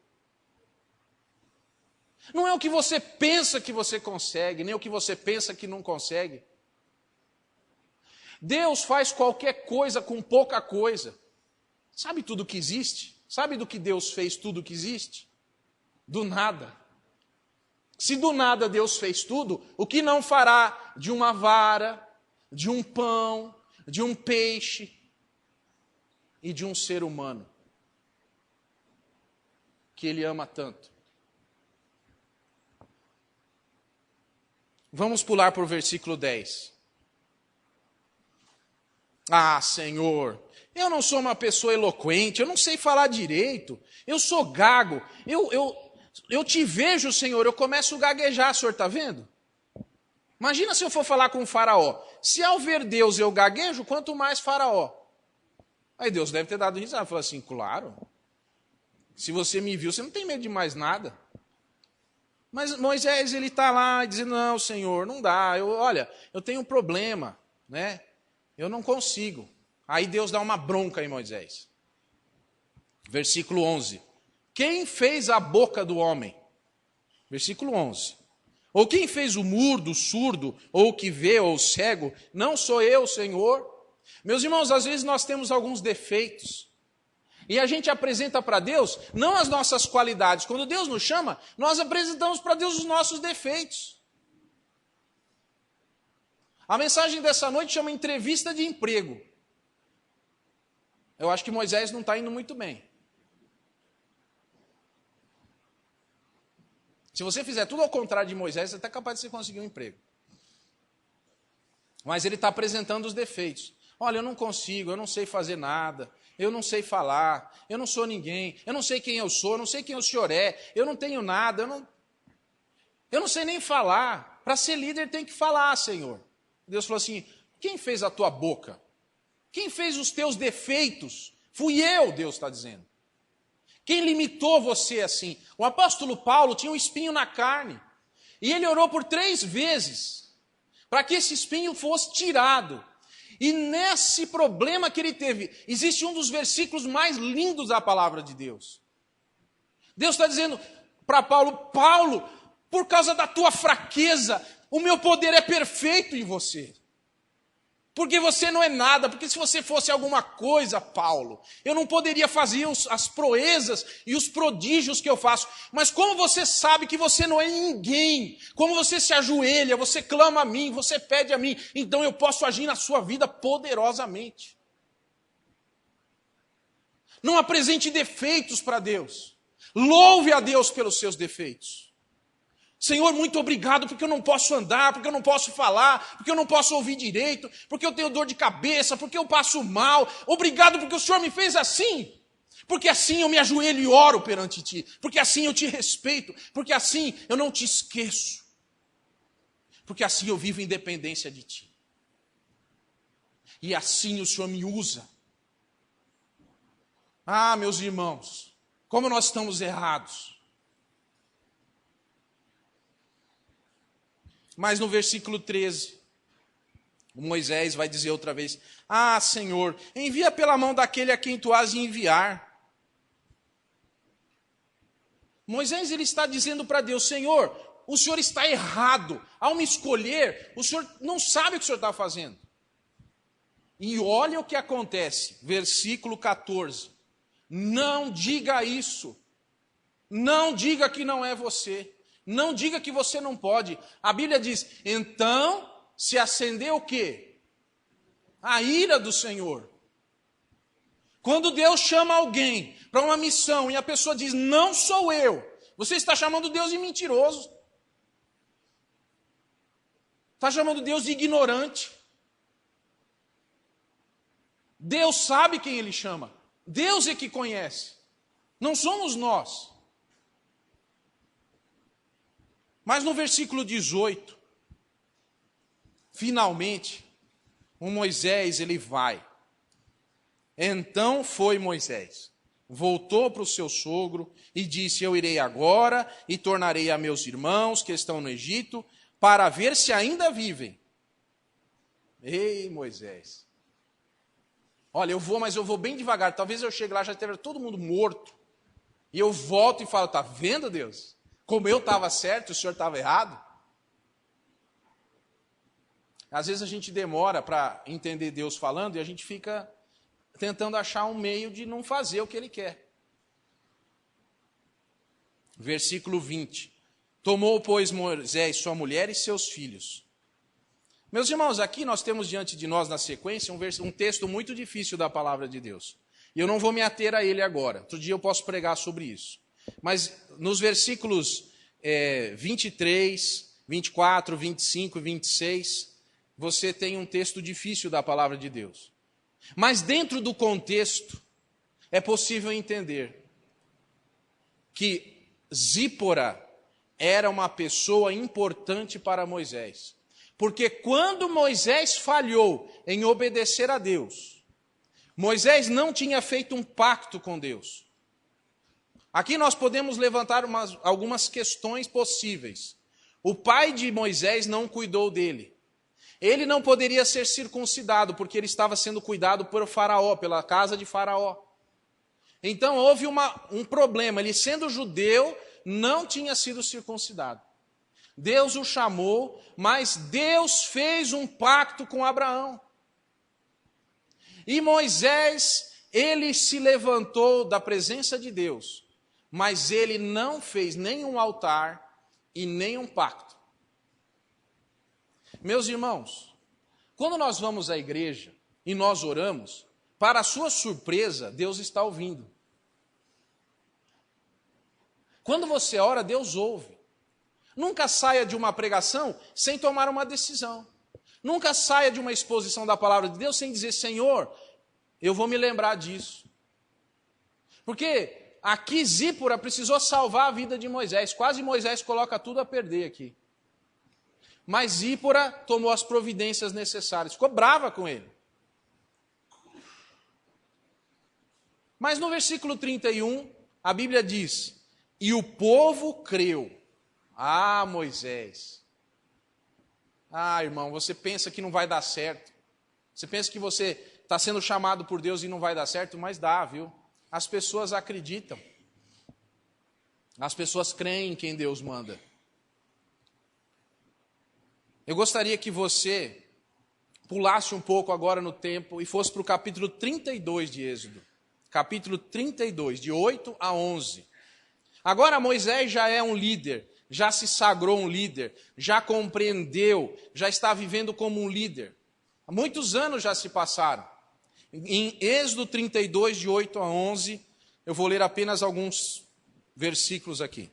Não é o que você pensa que você consegue, nem o que você pensa que não consegue. Deus faz qualquer coisa com pouca coisa. Sabe tudo que existe? Sabe do que Deus fez tudo que existe? Do nada. Se do nada Deus fez tudo, o que não fará de uma vara, de um pão, de um peixe e de um ser humano que Ele ama tanto? Vamos pular para o versículo 10. Ah, Senhor, eu não sou uma pessoa eloquente, eu não sei falar direito, eu sou gago, eu te vejo, Senhor, eu começo a gaguejar, o Senhor está vendo? Imagina se eu for falar com o faraó. Se ao ver Deus eu gaguejo, quanto mais faraó. Aí Deus deve ter dado risada, falou assim, claro, se você me viu, você não tem medo de mais nada. Mas Moisés, ele está lá dizendo, não, Senhor, não dá, olha, eu tenho um problema, né? Eu não consigo. Aí Deus dá uma bronca em Moisés. Versículo 11. Quem fez a boca do homem? Versículo 11. Ou quem fez o mudo, o surdo, ou o que vê, ou o cego? Não sou eu, Senhor? Meus irmãos, às vezes nós temos alguns defeitos. E a gente apresenta para Deus, não as nossas qualidades. Quando Deus nos chama, nós apresentamos para Deus os nossos defeitos. A mensagem dessa noite chama entrevista de emprego. Eu acho que Moisés não está indo muito bem. Se você fizer tudo ao contrário de Moisés, você está capaz de você conseguir um emprego. Mas ele está apresentando os defeitos. Olha, eu não consigo, eu não sei fazer nada, eu não sei falar, eu não sou ninguém, eu não sei quem eu sou, eu não sei quem o Senhor é, eu não tenho nada, eu não sei nem falar. Para ser líder tem que falar, Senhor. Deus falou assim, quem fez a tua boca? Quem fez os teus defeitos? Fui eu, Deus está dizendo. Quem limitou você assim? O apóstolo Paulo tinha um espinho na carne. E ele orou por 3 vezes para que esse espinho fosse tirado. E nesse problema que ele teve, existe um dos versículos mais lindos da palavra de Deus. Deus está dizendo para Paulo, Paulo, por causa da tua fraqueza, o meu poder é perfeito em você. Porque você não é nada, porque se você fosse alguma coisa, Paulo, eu não poderia fazer as proezas e os prodígios que eu faço. Mas como você sabe que você não é ninguém, como você se ajoelha, você clama a mim, você pede a mim, então eu posso agir na sua vida poderosamente. Não apresente defeitos para Deus. Louve a Deus pelos seus defeitos. Senhor, muito obrigado porque eu não posso andar, porque eu não posso falar, porque eu não posso ouvir direito, porque eu tenho dor de cabeça, porque eu passo mal. Obrigado porque o Senhor me fez assim. Porque assim eu me ajoelho e oro perante Ti. Porque assim eu Te respeito. Porque assim eu não Te esqueço. Porque assim eu vivo em dependência de Ti. E assim o Senhor me usa. Ah, meus irmãos, como nós estamos errados. Mas no versículo 13, o Moisés vai dizer outra vez, ah, Senhor, envia pela mão daquele a quem Tu has de enviar. Moisés ele está dizendo para Deus, Senhor, o Senhor está errado. Ao me escolher, o Senhor não sabe o que o Senhor está fazendo. E olha o que acontece, versículo 14. Não diga isso. Não diga que não é você. Não diga que você não pode. A Bíblia diz, então se acendeu o quê? A ira do Senhor. Quando Deus chama alguém para uma missão e a pessoa diz, não sou eu, você está chamando Deus de mentiroso. Está chamando Deus de ignorante. Deus sabe quem Ele chama. Deus é que conhece. Não somos nós. Mas no versículo 18, finalmente, o Moisés, ele vai. Então foi Moisés, voltou para o seu sogro e disse, eu irei agora e tornarei a meus irmãos que estão no Egito, para ver se ainda vivem. Ei, Moisés, olha, eu vou, mas eu vou bem devagar, talvez eu chegue lá, já esteja todo mundo morto, e eu volto e falo, está vendo, Deus? Como eu estava certo, o senhor estava errado. Às vezes a gente demora para entender Deus falando e a gente fica tentando achar um meio de não fazer o que Ele quer. Versículo 20. Tomou, pois, Moisés sua mulher e seus filhos. Meus irmãos, aqui nós temos diante de nós na sequência um texto muito difícil da palavra de Deus. E eu não vou me ater a ele agora. Outro dia eu posso pregar sobre isso. Mas nos versículos 23, 24, 25 e 26, você tem um texto difícil da palavra de Deus. Mas dentro do contexto, é possível entender que Zípora era uma pessoa importante para Moisés. Porque quando Moisés falhou em obedecer a Deus, Moisés não tinha feito um pacto com Deus. Aqui nós podemos levantar algumas questões possíveis. O pai de Moisés não cuidou dele. Ele não poderia ser circuncidado, porque ele estava sendo cuidado por Faraó, pela casa de Faraó. Então houve um problema. Ele, sendo judeu, não tinha sido circuncidado. Deus o chamou, mas Deus fez um pacto com Abraão. E Moisés, ele se levantou da presença de Deus, mas ele não fez nenhum altar e nenhum pacto. Meus irmãos, quando nós vamos à igreja e nós oramos, para a sua surpresa, Deus está ouvindo. Quando você ora, Deus ouve. Nunca saia de uma pregação sem tomar uma decisão. Nunca saia de uma exposição da palavra de Deus sem dizer, Senhor, eu vou me lembrar disso. Porque aqui Zípora precisou salvar a vida de Moisés. Quase Moisés coloca tudo a perder aqui. Mas Zípora tomou as providências necessárias. Ficou brava com ele. Mas no versículo 31, a Bíblia diz, e o povo creu. Ah, Moisés. Ah, irmão, você pensa que não vai dar certo. Você pensa que você está sendo chamado por Deus e não vai dar certo, mas dá, viu? As pessoas acreditam. As pessoas creem em quem Deus manda. Eu gostaria que você pulasse um pouco agora no tempo e fosse para o capítulo 32 de Êxodo. Capítulo 32, de 8 a 11. Agora Moisés já é um líder. Já se sagrou um líder, já compreendeu, já está vivendo como um líder. Muitos anos já se passaram. Em Êxodo 32, de 8 a 11, eu vou ler apenas alguns versículos aqui.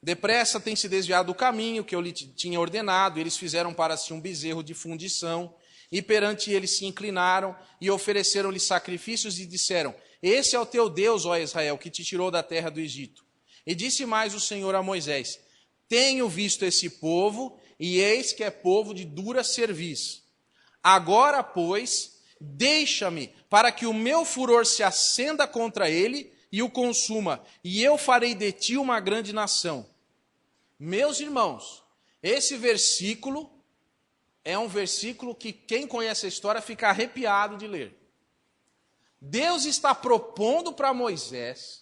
Depressa tem se desviado do caminho que eu lhe tinha ordenado, eles fizeram para si um bezerro de fundição, e perante ele se inclinaram e ofereceram-lhe sacrifícios e disseram, esse é o teu Deus, ó Israel, que te tirou da terra do Egito. E disse mais o Senhor a Moisés, tenho visto esse povo, e eis que é povo de dura cerviz. Agora, pois, deixa-me, para que o meu furor se acenda contra ele e o consuma, e eu farei de ti uma grande nação. Meus irmãos, esse versículo é um versículo que quem conhece a história fica arrepiado de ler. Deus está propondo para Moisés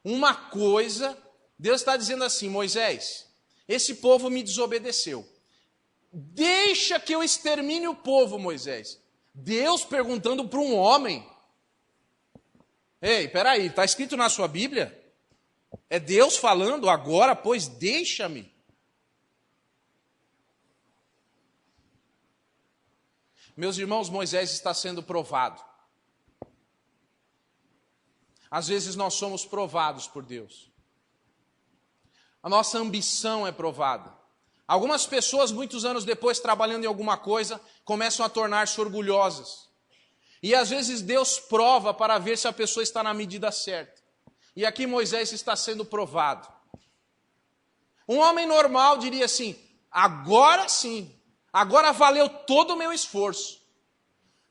uma coisa, Deus está dizendo assim, Moisés, esse povo me desobedeceu. Deixa que eu extermine o povo, Moisés. Deus perguntando para um homem. Ei, peraí, está escrito na sua Bíblia? É Deus falando, agora, pois, deixa-me. Meus irmãos, Moisés está sendo provado. Às vezes nós somos provados por Deus. A nossa ambição é provada. Algumas pessoas, muitos anos depois, trabalhando em alguma coisa, começam a tornar-se orgulhosas. E às vezes Deus prova para ver se a pessoa está na medida certa. E aqui Moisés está sendo provado. Um homem normal diria assim, agora sim, agora valeu todo o meu esforço.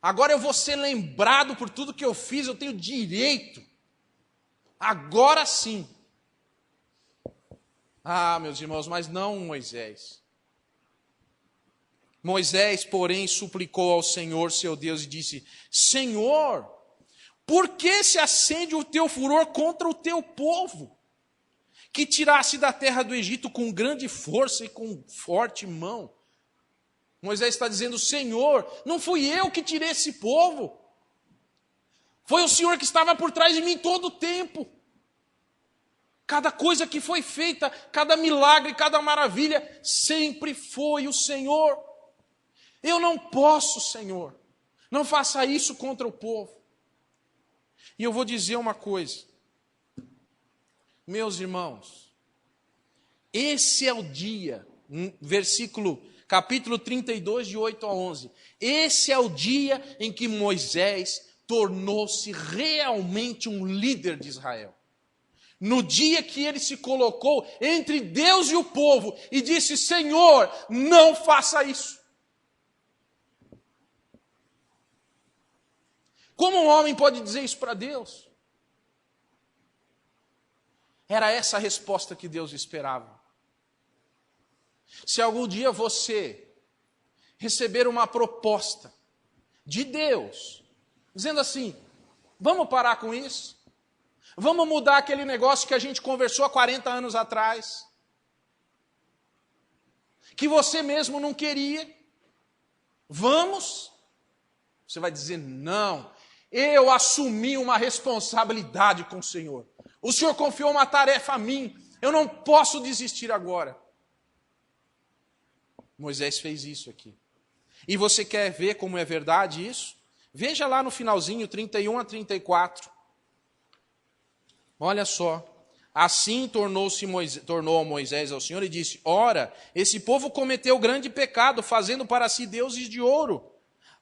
Agora eu vou ser lembrado por tudo que eu fiz, eu tenho direito. Agora sim. Ah, meus irmãos, mas não Moisés. Moisés, porém, suplicou ao Senhor, seu Deus, e disse, Senhor, por que se acende o teu furor contra o teu povo, que tiraste da terra do Egito com grande força e com forte mão? Moisés está dizendo, Senhor, não fui eu que tirei esse povo. Foi o Senhor que estava por trás de mim todo o tempo. Cada coisa que foi feita, cada milagre, cada maravilha, sempre foi o Senhor. Eu não posso, Senhor. Não faça isso contra o povo. E eu vou dizer uma coisa. Meus irmãos, Esse é o dia, capítulo 32, de 8 a 11. Esse é o dia em que Moisés tornou-se realmente um líder de Israel. No dia que ele se colocou entre Deus e o povo e disse: Senhor, não faça isso. Como um homem pode dizer isso para Deus? Era essa a resposta que Deus esperava. Se algum dia você receber uma proposta de Deus, dizendo assim: vamos parar com isso? Vamos mudar aquele negócio que a gente conversou há 40 anos atrás, que você mesmo não queria? Vamos? Você vai dizer: não, eu assumi uma responsabilidade com o Senhor. O Senhor confiou uma tarefa a mim, eu não posso desistir agora. Moisés fez isso aqui. E você quer ver como é verdade isso? Veja lá no finalzinho, 31 a 34. Olha só. Assim tornou Moisés ao Senhor e disse: ora, esse povo cometeu grande pecado, fazendo para si deuses de ouro.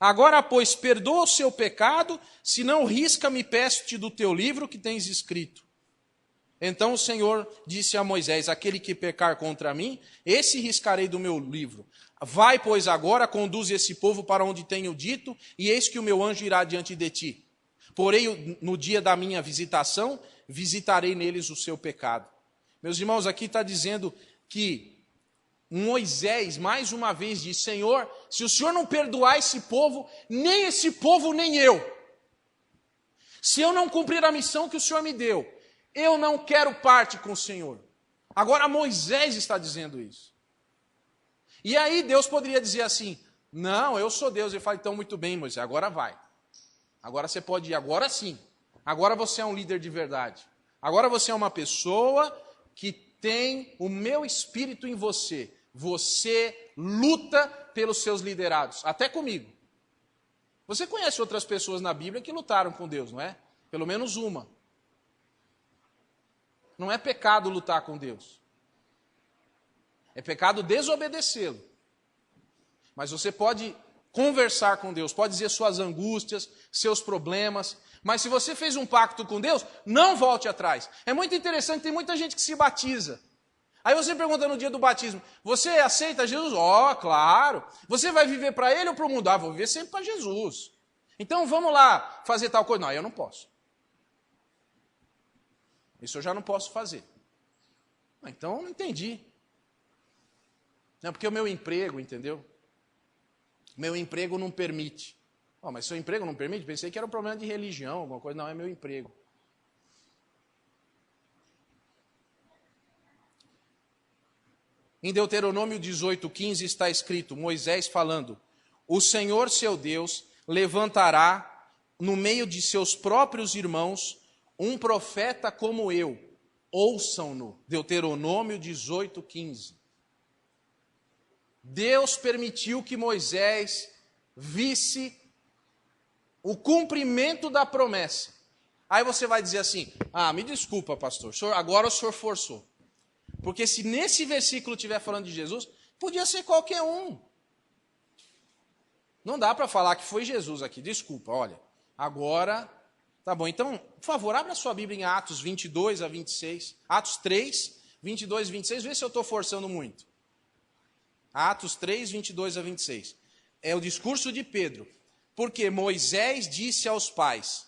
Agora, pois, perdoa o seu pecado, se não risca-me peste do teu livro que tens escrito. Então o Senhor disse a Moisés: aquele que pecar contra mim, esse riscarei do meu livro. Vai, pois, agora, conduz esse povo para onde tenho dito, e eis que o meu anjo irá diante de ti. Porém, no dia da minha visitação, visitarei neles o seu pecado. Meus irmãos, aqui está dizendo que Moisés, mais uma vez, diz: Senhor, se o Senhor não perdoar esse povo, nem eu. Se eu não cumprir a missão que o Senhor me deu, eu não quero parte com o Senhor. Agora Moisés está dizendo isso. E aí Deus poderia dizer assim: não, eu sou Deus. Ele fala: então muito bem, Moisés, agora vai. Agora você pode ir, agora sim. Agora você é um líder de verdade. Agora você é uma pessoa que tem o meu espírito em você. Você luta pelos seus liderados, até comigo. Você conhece outras pessoas na Bíblia que lutaram com Deus, não é? Pelo menos uma. Não é pecado lutar com Deus. É pecado desobedecê-lo. Mas você pode conversar com Deus, pode dizer suas angústias, seus problemas. Mas se você fez um pacto com Deus, não volte atrás. É muito interessante, tem muita gente que se batiza. Aí você pergunta no dia do batismo: você aceita Jesus? Claro. Você vai viver para Ele ou para o mundo? Vou viver sempre para Jesus. Então vamos lá fazer tal coisa. Não, eu não posso. Isso eu já não posso fazer. Então não entendi. Não, porque o meu emprego, entendeu? Meu emprego não permite. Mas seu emprego não permite? Pensei que era um problema de religião, alguma coisa. Não, é meu emprego. Em Deuteronômio 18:15 está escrito, Moisés falando: o Senhor seu Deus levantará no meio de seus próprios irmãos um profeta como eu. Ouçam-no. Deuteronômio 18:15. Deus permitiu que Moisés visse o cumprimento da promessa. Aí você vai dizer assim: me desculpa, pastor, agora o senhor forçou. Porque se nesse versículo estiver falando de Jesus, podia ser qualquer um. Não dá para falar que foi Jesus aqui, desculpa, olha. Agora, tá bom, então, por favor, abra sua Bíblia em Atos 22 a 26. Atos 3, 22 e 26, vê se eu estou forçando muito. Atos 3, 22 a 26. É o discurso de Pedro. Porque Moisés disse aos pais: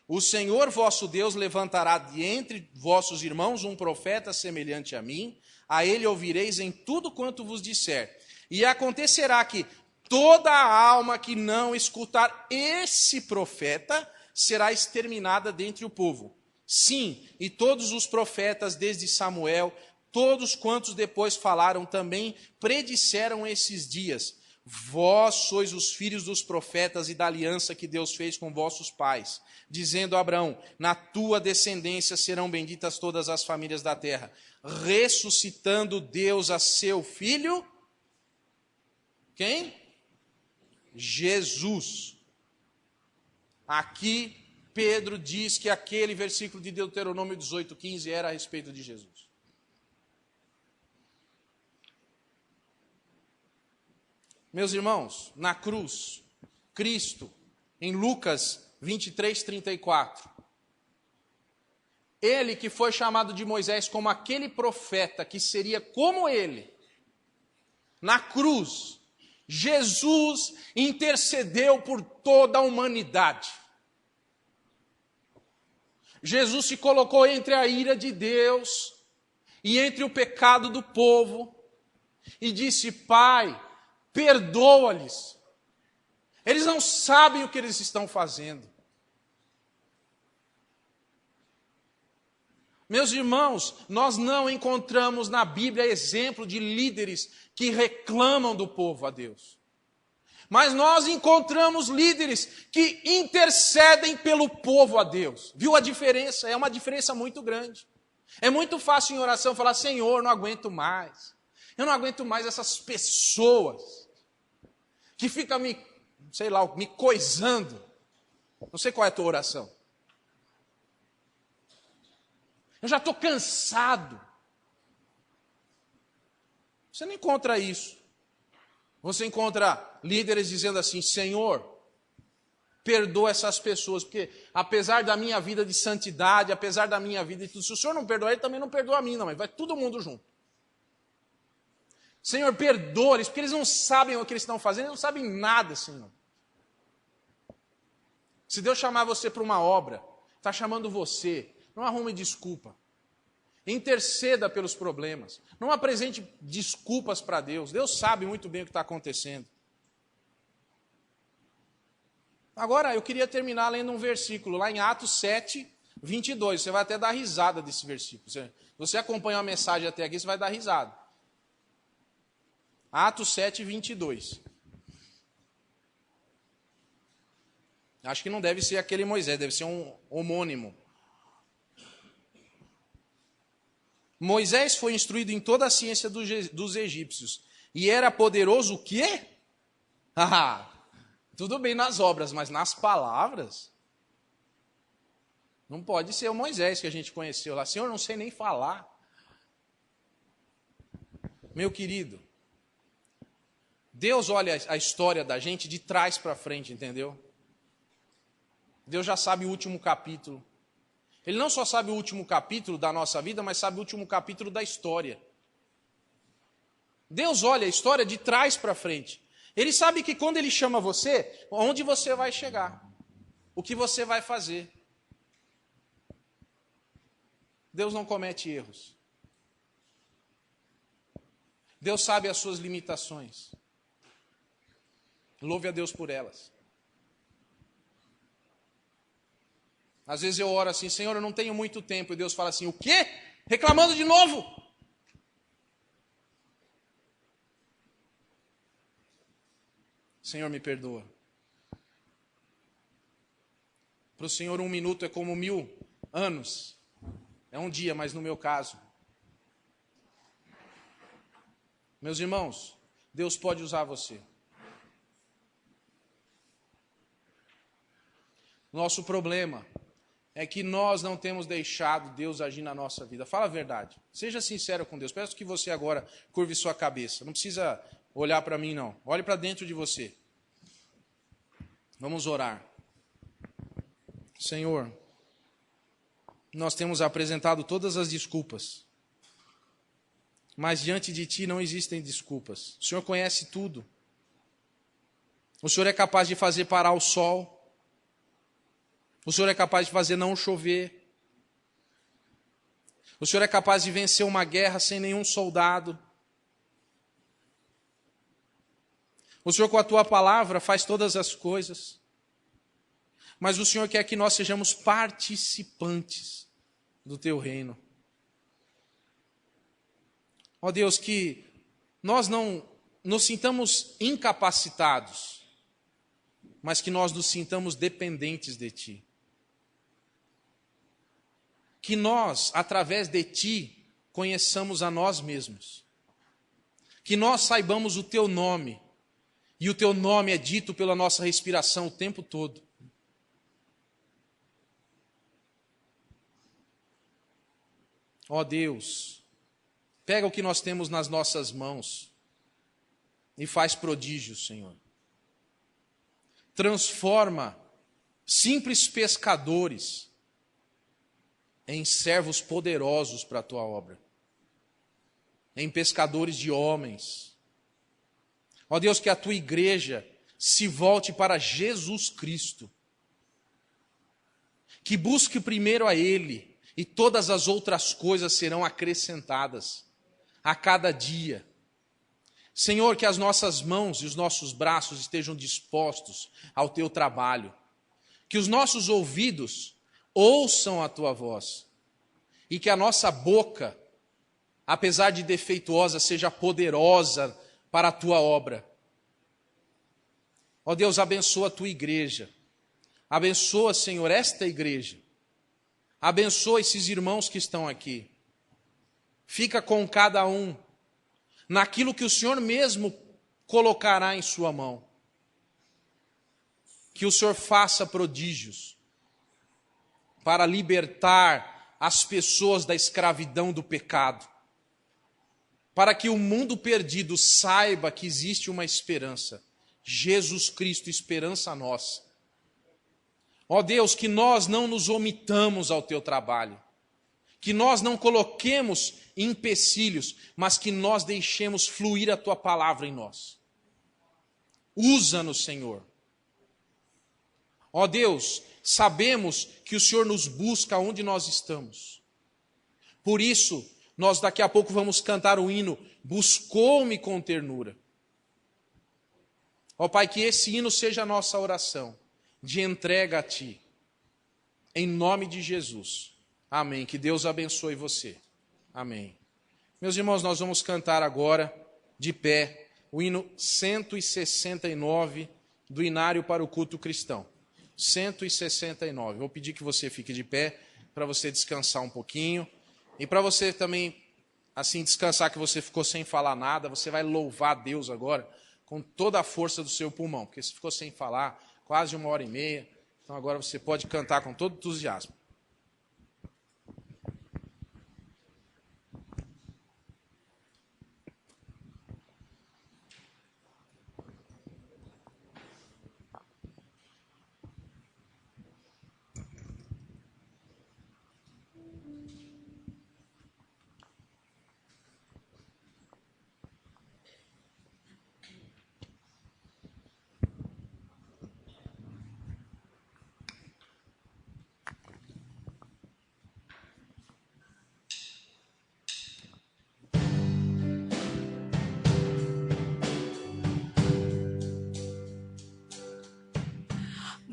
o Senhor vosso Deus levantará de entre vossos irmãos um profeta semelhante a mim, a ele ouvireis em tudo quanto vos disser. E acontecerá que toda a alma que não escutar esse profeta será exterminada dentre o povo. Sim, e todos os profetas desde Samuel, todos quantos depois falaram também predisseram esses dias. Vós sois os filhos dos profetas e da aliança que Deus fez com vossos pais, dizendo a Abraão: na tua descendência serão benditas todas as famílias da terra, ressuscitando Deus a seu filho. Quem? Jesus. Aqui Pedro diz que aquele versículo de Deuteronômio 18:15 era a respeito de Jesus. Meus irmãos, na cruz, Cristo, em Lucas 23, 34, ele que foi chamado de Moisés como aquele profeta que seria como ele, na cruz, Jesus intercedeu por toda a humanidade. Jesus se colocou entre a ira de Deus e entre o pecado do povo e disse: Pai, perdoa-lhes. Eles não sabem o que eles estão fazendo. Meus irmãos, nós não encontramos na Bíblia exemplo de líderes que reclamam do povo a Deus. Mas nós encontramos líderes que intercedem pelo povo a Deus. Viu a diferença? É uma diferença muito grande. É muito fácil em oração falar: Senhor, não aguento mais. Eu não aguento mais essas pessoas que ficam me coisando. Não sei qual é a tua oração. Eu já estou cansado. Você não encontra isso. Você encontra líderes dizendo assim: Senhor, perdoa essas pessoas, porque apesar da minha vida de santidade, apesar da minha vida de tudo, se o Senhor não perdoar, Ele também não perdoa a mim, não, mas vai todo mundo junto. Senhor, perdoa-eles, porque eles não sabem o que eles estão fazendo, eles não sabem nada, Senhor. Se Deus chamar você para uma obra, está chamando você, não arrume desculpa. Interceda pelos problemas. Não apresente desculpas para Deus. Deus sabe muito bem o que está acontecendo. Agora, eu queria terminar lendo um versículo, lá em Atos 7, 22. Você vai até dar risada desse versículo. Se você acompanha a mensagem até aqui, você vai dar risada. Atos 7, 22. Acho que não deve ser aquele Moisés, deve ser um homônimo. Moisés foi instruído em toda a ciência dos egípcios. E era poderoso o quê? Tudo bem nas obras, mas nas palavras? Não pode ser o Moisés que a gente conheceu lá. Senhor, eu não sei nem falar. Meu querido, Deus olha a história da gente de trás para frente, entendeu? Deus já sabe o último capítulo. Ele não só sabe o último capítulo da nossa vida, mas sabe o último capítulo da história. Deus olha a história de trás para frente. Ele sabe que quando Ele chama você, onde você vai chegar, o que você vai fazer. Deus não comete erros. Deus sabe as suas limitações. Louve a Deus por elas. Às vezes eu oro assim: Senhor, eu não tenho muito tempo. E Deus fala assim: o quê? Reclamando de novo? Senhor, me perdoa. Para o Senhor 1 minuto é como 1000 anos. É um dia, mas no meu caso. Meus irmãos, Deus pode usar você. Nosso problema é que nós não temos deixado Deus agir na nossa vida. Fala a verdade. Seja sincero com Deus. Peço que você agora curve sua cabeça. Não precisa olhar para mim, não. Olhe para dentro de você. Vamos orar. Senhor, nós temos apresentado todas as desculpas. Mas diante de Ti não existem desculpas. O Senhor conhece tudo. O Senhor é capaz de fazer parar o sol. O Senhor é capaz de fazer não chover. O Senhor é capaz de vencer uma guerra sem nenhum soldado. O Senhor, com a Tua palavra, faz todas as coisas. Mas o Senhor quer que nós sejamos participantes do Teu reino. Ó Deus, que nós não nos sintamos incapacitados, mas que nós nos sintamos dependentes de Ti. Que nós, através de Ti, conheçamos a nós mesmos. Que nós saibamos o Teu nome. E o Teu nome é dito pela nossa respiração o tempo todo. Ó Deus, pega o que nós temos nas nossas mãos. e faz prodígios, Senhor. Transforma simples pescadores em servos poderosos para a tua obra, em pescadores de homens. Ó Deus, que a tua igreja se volte para Jesus Cristo, que busque primeiro a Ele, e todas as outras coisas serão acrescentadas a cada dia. Senhor, que as nossas mãos e os nossos braços estejam dispostos ao teu trabalho, que os nossos ouvidos ouçam a tua voz, e que a nossa boca, apesar de defeituosa, seja poderosa para a tua obra. Ó Deus, abençoa a tua igreja, abençoa, Senhor, esta igreja, abençoa esses irmãos que estão aqui, fica com cada um, naquilo que o Senhor mesmo colocará em sua mão. Que o Senhor faça prodígios para libertar as pessoas da escravidão do pecado, para que o mundo perdido saiba que existe uma esperança, Jesus Cristo, esperança nossa. Ó Deus, que nós não nos omitamos ao teu trabalho, que nós não coloquemos empecilhos, mas que nós deixemos fluir a tua palavra em nós. Usa-nos, Senhor. Ó Deus, sabemos que o Senhor nos busca onde nós estamos. Por isso, nós daqui a pouco vamos cantar o hino Buscou-me com ternura. Ó Pai, que esse hino seja a nossa oração de entrega a Ti. Em nome de Jesus. Amém. Que Deus abençoe você. Amém. Meus irmãos, nós vamos cantar agora, de pé, o hino 169 do Inário para o Culto Cristão. 169. Vou pedir que você fique de pé para você descansar um pouquinho. E para você também, assim, descansar que você ficou sem falar nada, você vai louvar a Deus agora com toda a força do seu pulmão, porque você ficou sem falar quase 1h30. Então agora você pode cantar com todo entusiasmo.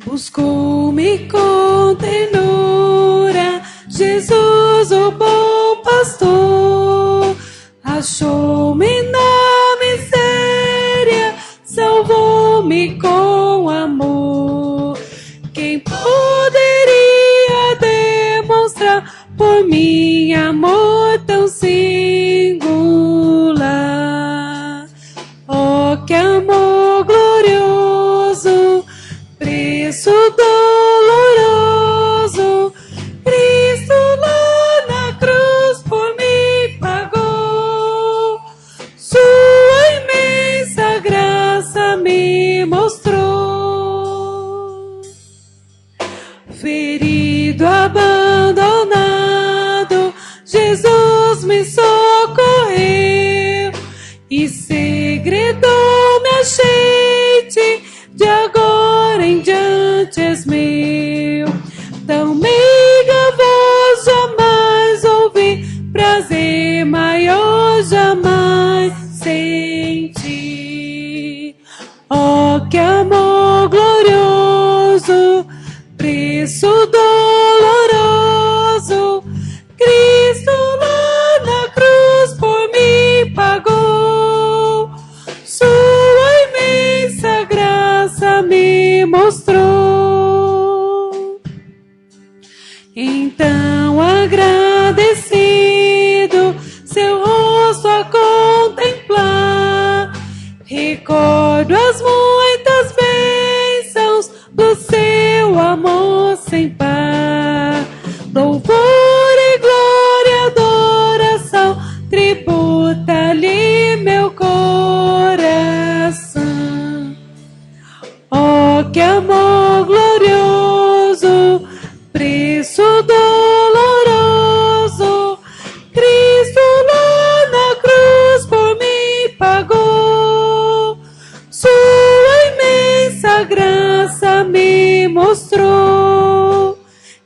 Buscou-me com ternura, Jesus, o bom pastor, achou-me na miséria, salvou-me com amor. Quem poderia demonstrar por mim amor tão singular? Oh, que amor glorioso, preço doloroso, Cristo lá na cruz por mim pagou. Sua imensa graça me mostrou. Ferido, abandonado, Jesus me socorreu e segredou minha gente, de agora em diante és meu. Tão meiga voz jamais ouvi, prazer maior jamais senti. Oh, que amor glorioso, preço doloroso, Cristo lá na cruz por mim pagou. Sua imensa graça me mostrou. Então, agradecido, seu rosto a contemplar, recordo as muitas bênçãos do seu amor sem par. Louvor e glória, adoração, tributa-lhe meu coração. me mostrou.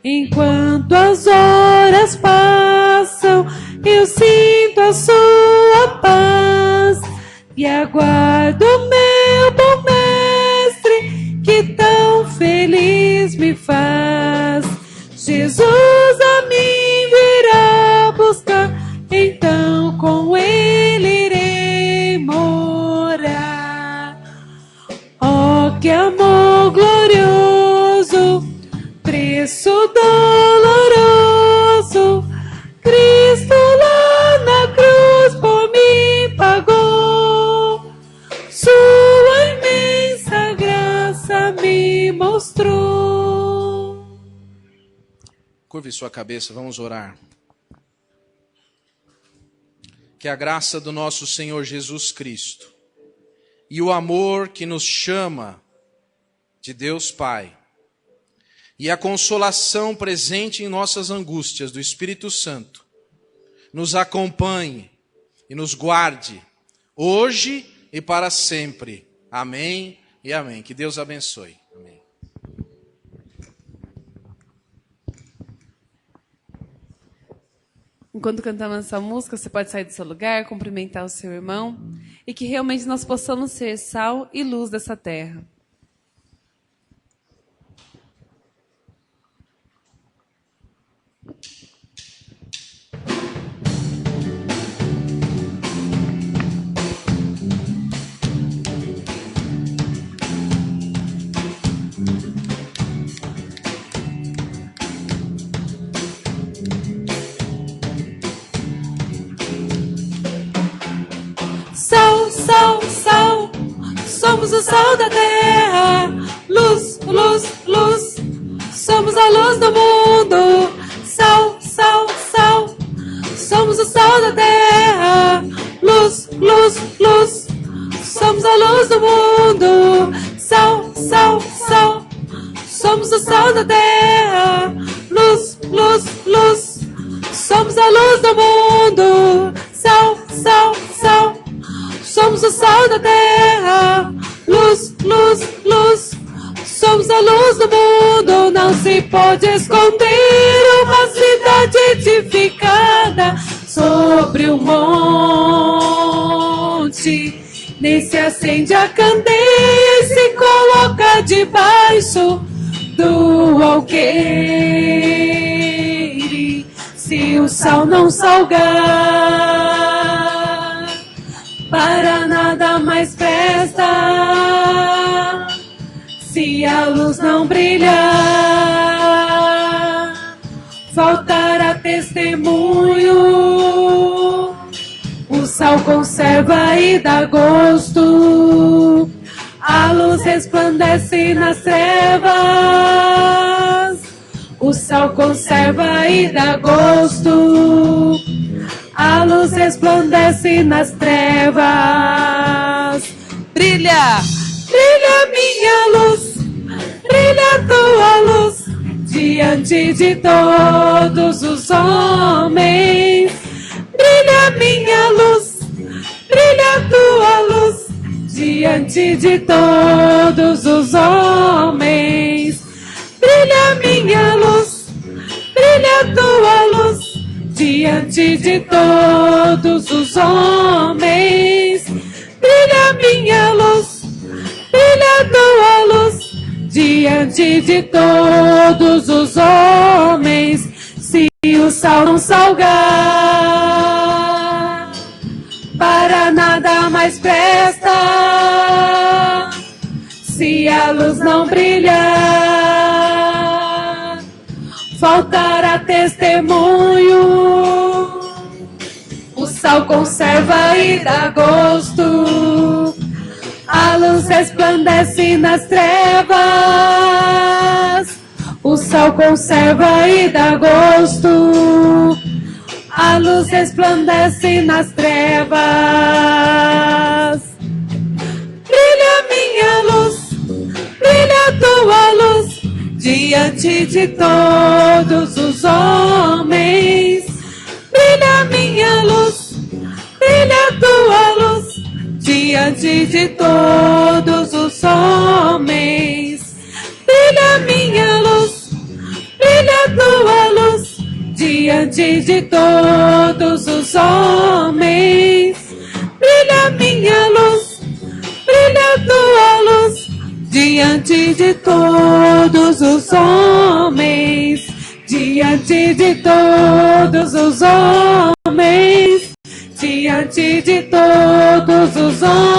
Enquanto as horas passam, eu sinto a sua paz e aguardo meu bom mestre, que tão feliz me faz. Jesus a mim virá buscar, então com ele irei morar. Oh, que amor glorioso, preço doloroso, Cristo lá na cruz por mim pagou. Sua imensa graça me mostrou. Curve sua cabeça, vamos orar. Que a graça do nosso Senhor Jesus Cristo e o amor que nos chama de Deus Pai e a consolação presente em nossas angústias do Espírito Santo nos acompanhe e nos guarde hoje e para sempre. Amém e amém. Que Deus abençoe. Amém. Enquanto cantamos essa música, você pode sair do seu lugar, cumprimentar o seu irmão, e que realmente nós possamos ser sal e luz dessa terra. Sal, sal, sal, somos o sal da terra. Luz, luz, luz, somos a luz do mundo. Sal, sal, sal, somos o sal da terra. Luz, luz, luz, somos a luz do mundo. Sal, sal, sal, somos o sal da terra. Luz, luz, luz, somos a luz do mundo. Sal, sal, sal, somos o sal da terra. Luz, luz, luz, somos a luz do mundo. Não se pode esconder uma cidade edificada sobre um monte. Nem se acende a candeia e se coloca debaixo do alqueire. Se o sal não salgar, para nada mais presta. Se a luz não brilhar, faltará testemunho. O sal conserva e dá gosto. A luz resplandece nas trevas. O sal conserva e dá gosto. A luz resplandece nas trevas. Brilha, brilha minha luz, brilha tua luz diante de todos os homens. Brilha minha luz, brilha tua luz diante de todos os homens. Brilha minha luz, brilha tua luz diante de todos os homens. Brilha minha luz, brilha tua luz diante de todos os homens. Se o sal não salgar, para nada mais presta. Se a luz não brilhar, faltará testemunho. O sal conserva e dá gosto. A luz resplandece nas trevas. O sal conserva e dá gosto. A luz resplandece nas trevas. Brilha minha luz, brilha tua luz diante de todos os homens. Brilha minha luz, brilha tua luz diante de todos os homens. Brilha minha diante de todos os homens. Brilha minha luz, brilha tua luz, diante de todos os homens, diante de todos os homens, diante de todos os homens.